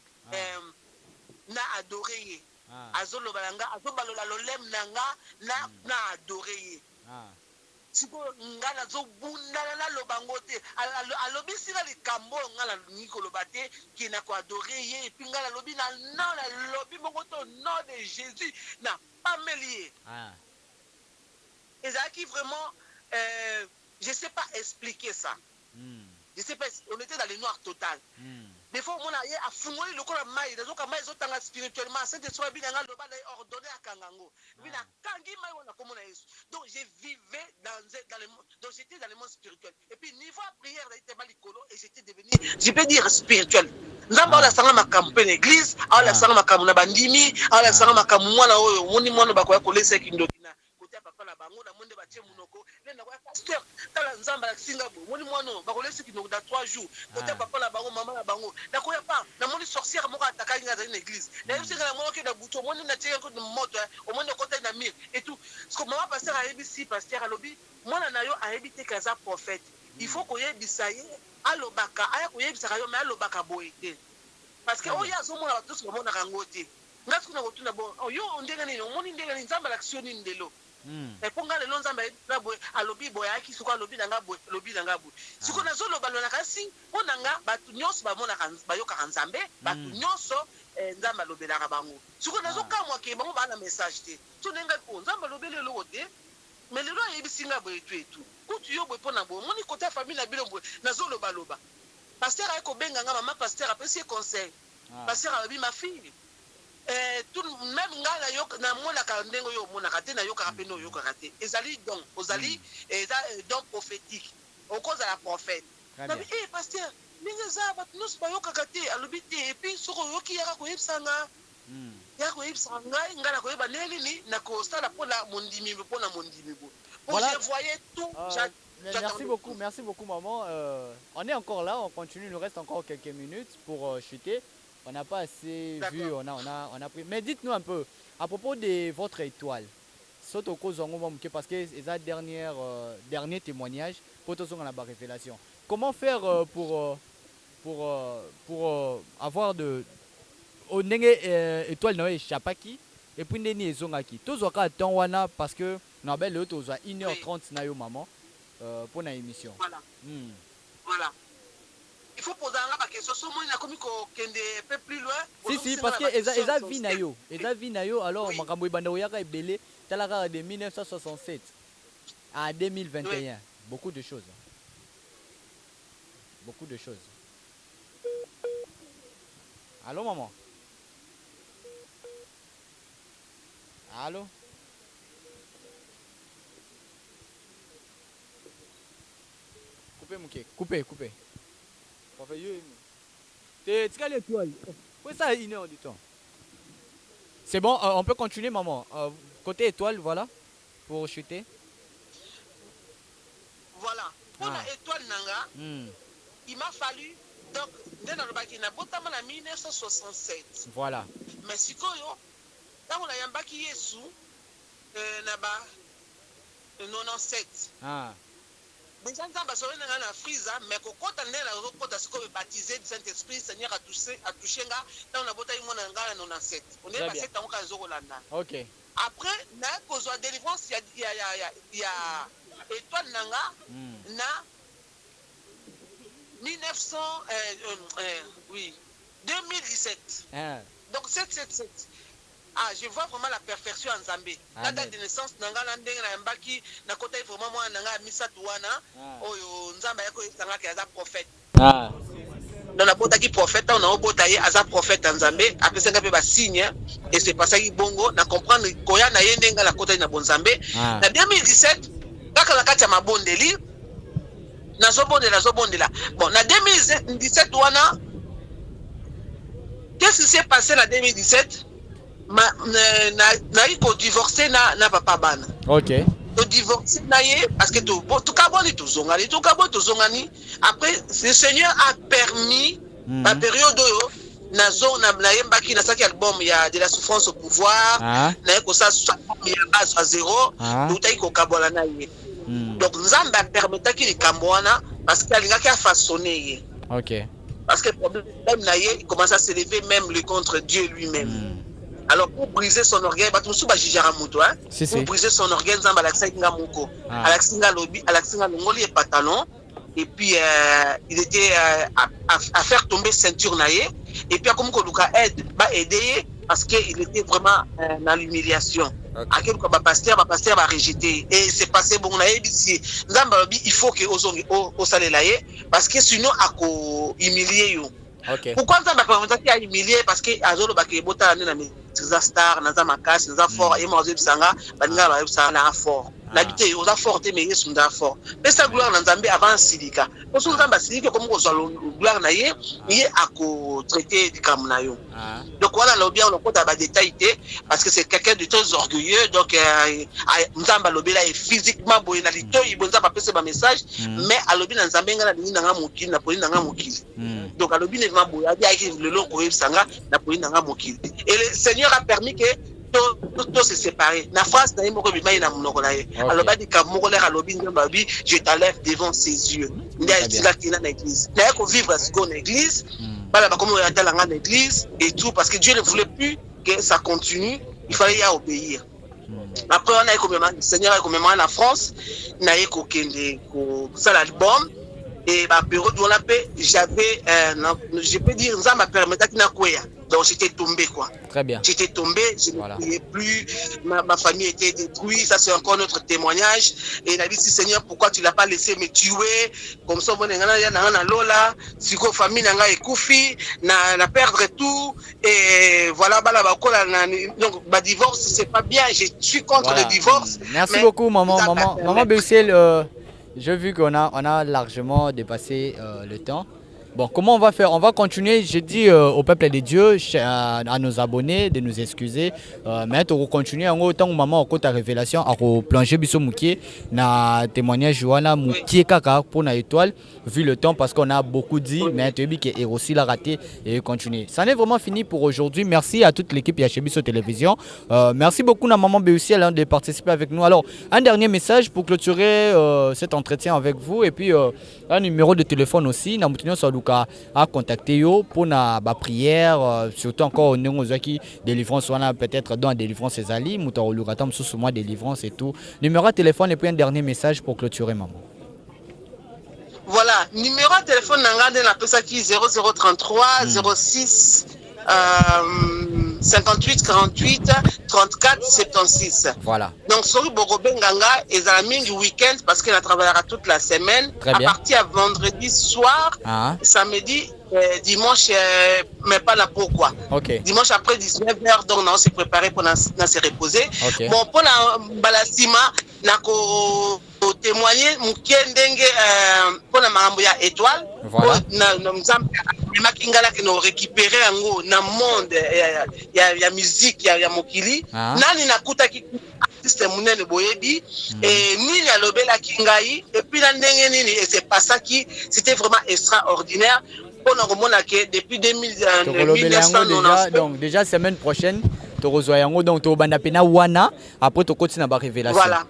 [SPEAKER 2] na adorer azoloba nanga azobalola lolem nanga na adorer ye siko ngala zo bunda na lobango te alobi sila likambo ngala niko lobate ki na ko adorer ye puis ngala lobi na lobi moko to nom de Jésus na pas melier ezaki vraiment je sais pas expliquer ça je sais pas on était dans le noir total des fois on a a fungoli le kola mai des autres mai zotanga spirituellement c'est soit bien nga loba ordonné à kangango bina kangi mai on a comme on a donc je vivais dans le monde donc j'étais dans le monde spirituel et puis niveau prière était balikolo et j'étais devenu je peux dire spirituel nzamba la sanga makampe l'église ala sanga makamu na bandimi ala sanga makamu mwana oyo moni mwana bakoya kolesa kindokina côté papa na bango na monde batie munoko nenda kwa pasteur tala nzamba la singa bo moni mwana bakolesa kindoko dans 3 jours côté papa na bango mama na bango na koya pa na moni sorcière moko ataka nga dans l'église na yo singa na moko ke na buto moni na tie ko de moto au monde côté na mire et tout ce que maman pasteur a ebisi pasteur alobi mwana na yo a ebité kaza prophète il faut ko yebisa ye alobaka aya ko yebisa ka yo mais alobaka boete parce que oya zo mona tous ko mona kangote ngati kuna kotuna bon yo ndenge nini omoni ndenge nini nzamba l'action ni ndelo et ponga le nzamba na boy alobi boy aki suko alobi nanga boy lobi nanga boy suko nazo lobalona kasi onanga batu nyonso ba mona bayoka nzambe batu nyonso nzamba lobelaka bango suko nazo kamwa ke bango ba na message te to nenga ko nzamba lobele lo te mais lelo yebisinga boy etu kutu yo boy pona boy moni côté famille na bilo boy nazo lobaloba pasteur ayeko benga nga mama pasteur apesi conseil pasteur alobi ma fille tout même nga na yo na mona ka ndengo yo mona ka te na yo ka peno yo ka te ezali donc ozali donc prophétique au cause de la prophète na bi pasteur ninga za bat nous ba yo ka te alobi te et puis soko yo ki yaka ko yebsanga ya ko yebsanga nga na ko yeba neli ni na ko sala pona mondimi pona mondimi bo je voyais tout
[SPEAKER 3] Merci beaucoup maman. On est encore là, on continue, il nous reste encore quelques minutes pour chuter. On n'a pas assez vu, on a pris. Mais dites-nous un peu, à propos de votre étoile, parce que c'est la dernier témoignage, pour tout la révélation. Comment faire pour avoir de étoile Noé Chapaki et puis Neni Zongaki. Tous au cas de parce que nous avons 1h30 na yo maman. Pour une émission.
[SPEAKER 2] Voilà. Voilà. Il faut poser la question. Si on a commis un peu plus loin.
[SPEAKER 3] Si, parce que Eza Vinayo, alors, Makambo Bandaoyaka est belé, Talara de 1967 à 2021. Oui. Beaucoup de choses. Beaucoup de choses. Allô, maman? Allô? Coupez. C'est bon, on peut continuer, maman. Côté étoile, voilà, pour chuter.
[SPEAKER 2] Voilà. Pour l'étoile Nanga, il m'a fallu, donc, en 1967.
[SPEAKER 3] Voilà.
[SPEAKER 2] Mais si quand on a yambaki yesu, naba 97. Déjà, nous avons un frise, mais quand on a baptisé du Saint-Esprit, Seigneur a touché, on a voté en 97. On est passé dans le Zolanda.
[SPEAKER 3] Ok.
[SPEAKER 2] Après, dans la délivrance, il y a étoile Nanga, na 2017. Donc 777. Je vois vraiment la perfection en Zambie. La date de naissance, Nanga Landeng na Mbaki, na kota vraiment moi Nanga Misa Touana, oyo Nzamba yako Nanga ki aza prophète. Dans la bota qui prophète, on a obotaye aza prophète en Zambie, après ça ngape ba signe et c'est pas ça qui bongo, na comprendre koya na yendenga la kota na Bonzambe. Na 2017, kaka la kati ya mabondeli, na zobondela. Bon, na 2017 wana, qu'est-ce qui s'est passé en 2017? Naï ko divorcer na papa bana.
[SPEAKER 3] OK.
[SPEAKER 2] To divorcer naïe parce que tout kaboni tout zongani. Après le Seigneur a permis la période na zone na yembaki na saki album ya de la souffrance au pouvoir na ko ça ya base à zéro tout taï ko kabola naïe. Donc Nzamba permetaki li kambwana parce qu'il a façonné.
[SPEAKER 3] OK.
[SPEAKER 2] Parce que le problème naïe il commence à s'élever même contre Dieu lui-même. Alors pour briser son orgueil, pour briser son orgueil, Nzamba Alaksinga Moko, Alaksinga Lobi, Alaksinga Longoli et pantalon, et puis il était à faire tomber ceinture naïe, et puis comme Koluka aide, aider parce qu'il était vraiment dans l'humiliation. À quel cas pasteur va rejeter et c'est passé bon naïe ici. Nzamba Lobi il faut que ozongi au salé naïe parce que sinon à ko humilier yo.
[SPEAKER 3] Ok.
[SPEAKER 2] Pourquoi ça m'a permis de humilier? Parce que Azolo Bakebota na mes star, naza makas, naza fort, et moi Sanga, Baninga na fort. L'habité aux fortes mais ils sont fort. Mais ça gloire dans Zambie avant Silika. Pour ce Zambie Silika comme on soit gloire naie, il est à traiter du Kamunayo. Donc voilà le bien on compte à détailler parce que c'est quelqu'un de très orgueilleux donc Nzamba Lobela est physiquement bonalito, il bonza pas passer un message mais à Lobi dans Zambie ngana nanga mokili na poli nanga mokili. Donc à Lobi n'est pas boya dia qui le long ko sanga na poli nanga mokili. Et le Seigneur a permis que tout se séparer. Na France na moko bima ina munoko na ye. Alors ba di ka moko le alobi ngamba bi je t'enlève devant ses yeux. Ndia tila kina na église. Na ko vivre à ce église. Bala ba comme ya tala ngana église et tout parce que Dieu ne voulait plus que ça continue, il fallait y obéir. Après on a comme le Seigneur a comme la France na ko kende ko ça l'album et ba période où on l'appelle j'avais je peux dire ça m'a permis na koya. Donc j'étais tombé quoi.
[SPEAKER 3] Très bien.
[SPEAKER 2] J'étais tombé, je ne priais plus, ma famille était détruite, ça c'est encore notre témoignage. Et il a dit, Seigneur, pourquoi tu ne l'as pas laissé me tuer? Comme ça, on a lola, si la famille n'a pas koufi, n'a perdre tout. Et voilà, donc, ma divorce, c'est pas bien, je suis contre le divorce.
[SPEAKER 3] Merci beaucoup, maman Béussiel. J'ai vu qu'on a largement dépassé le temps. Bon, comment on va faire? On va continuer. Je dis au peuple de Dieu, à nos abonnés, de nous excuser. Mais on va continuer. En autant que maman a ta révélation, à plonger biso moukié, na témoignage Joana moukié kaka pour na étoile. Vu le temps, parce qu'on a beaucoup dit, mais tu as dit que aussi l'a raté et continuer. Ça n'est vraiment fini pour aujourd'hui. Merci à toute l'équipe Yachebiso Télévision. Merci beaucoup à maman Béussiel de participer avec nous. Alors, un dernier message pour clôturer cet entretien avec vous et puis un numéro de téléphone aussi. Nous à contacter yo pour na prière surtout encore au Nengozaki délivrance peut-être dans délivrance ses alliés muto lugatam sous moi délivrance et tout. Numéro de téléphone et puis un dernier message pour clôturer maman.
[SPEAKER 2] Voilà, numéro de téléphone nanga na pesa ki 0033 06 58 48 34 76.
[SPEAKER 3] Voilà.
[SPEAKER 2] Donc sur Bogobenganga et Zalaming week-end parce qu'elle travaillera toute la semaine.
[SPEAKER 3] Très bien.
[SPEAKER 2] À partir à vendredi soir, samedi, dimanche, mais pas là pourquoi.
[SPEAKER 3] Okay.
[SPEAKER 2] Dimanche après 19h, donc on s'est préparé pour se reposer.
[SPEAKER 3] Okay.
[SPEAKER 2] Bon, pour la balasima, nako témoigner mukendenge pour la maramboya étoile.
[SPEAKER 3] Voilà.
[SPEAKER 2] Makingala qui nous récupérer en haut dans le monde il y a musique il y a mokili nani nakuta ki artiste munene boyebi et nini alobela kingai et puis la ndenge nini et c'est pas ça qui c'était vraiment extraordinaire pour nous remonter que depuis 1990
[SPEAKER 3] donc déjà semaine prochaine tu reçois yango donc tu banda pena wana après tu continues na révélation. Voilà.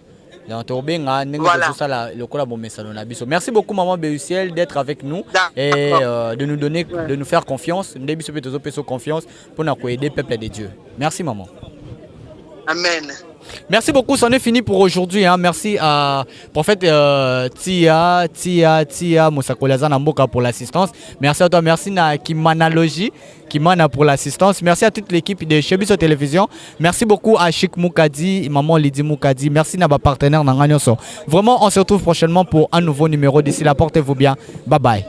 [SPEAKER 3] Merci beaucoup maman Béussiel d'être avec nous et de nous donner, de nous faire confiance, confiance pour nous aider le peuple de Dieu. Merci maman.
[SPEAKER 2] Amen.
[SPEAKER 3] Merci beaucoup, c'en est fini pour aujourd'hui. Hein. Merci à prophète Tia Moussakolazan Namboka pour l'assistance. Merci à toi, merci à Kimanalogie Kimana pour l'assistance. Merci à toute l'équipe de Chebiso Télévision. Merci beaucoup à Chic Moukadi, maman Lydie Moukadi. Merci à nos partenaires. Vraiment, on se retrouve prochainement pour un nouveau numéro. D'ici là, portez-vous bien. Bye bye.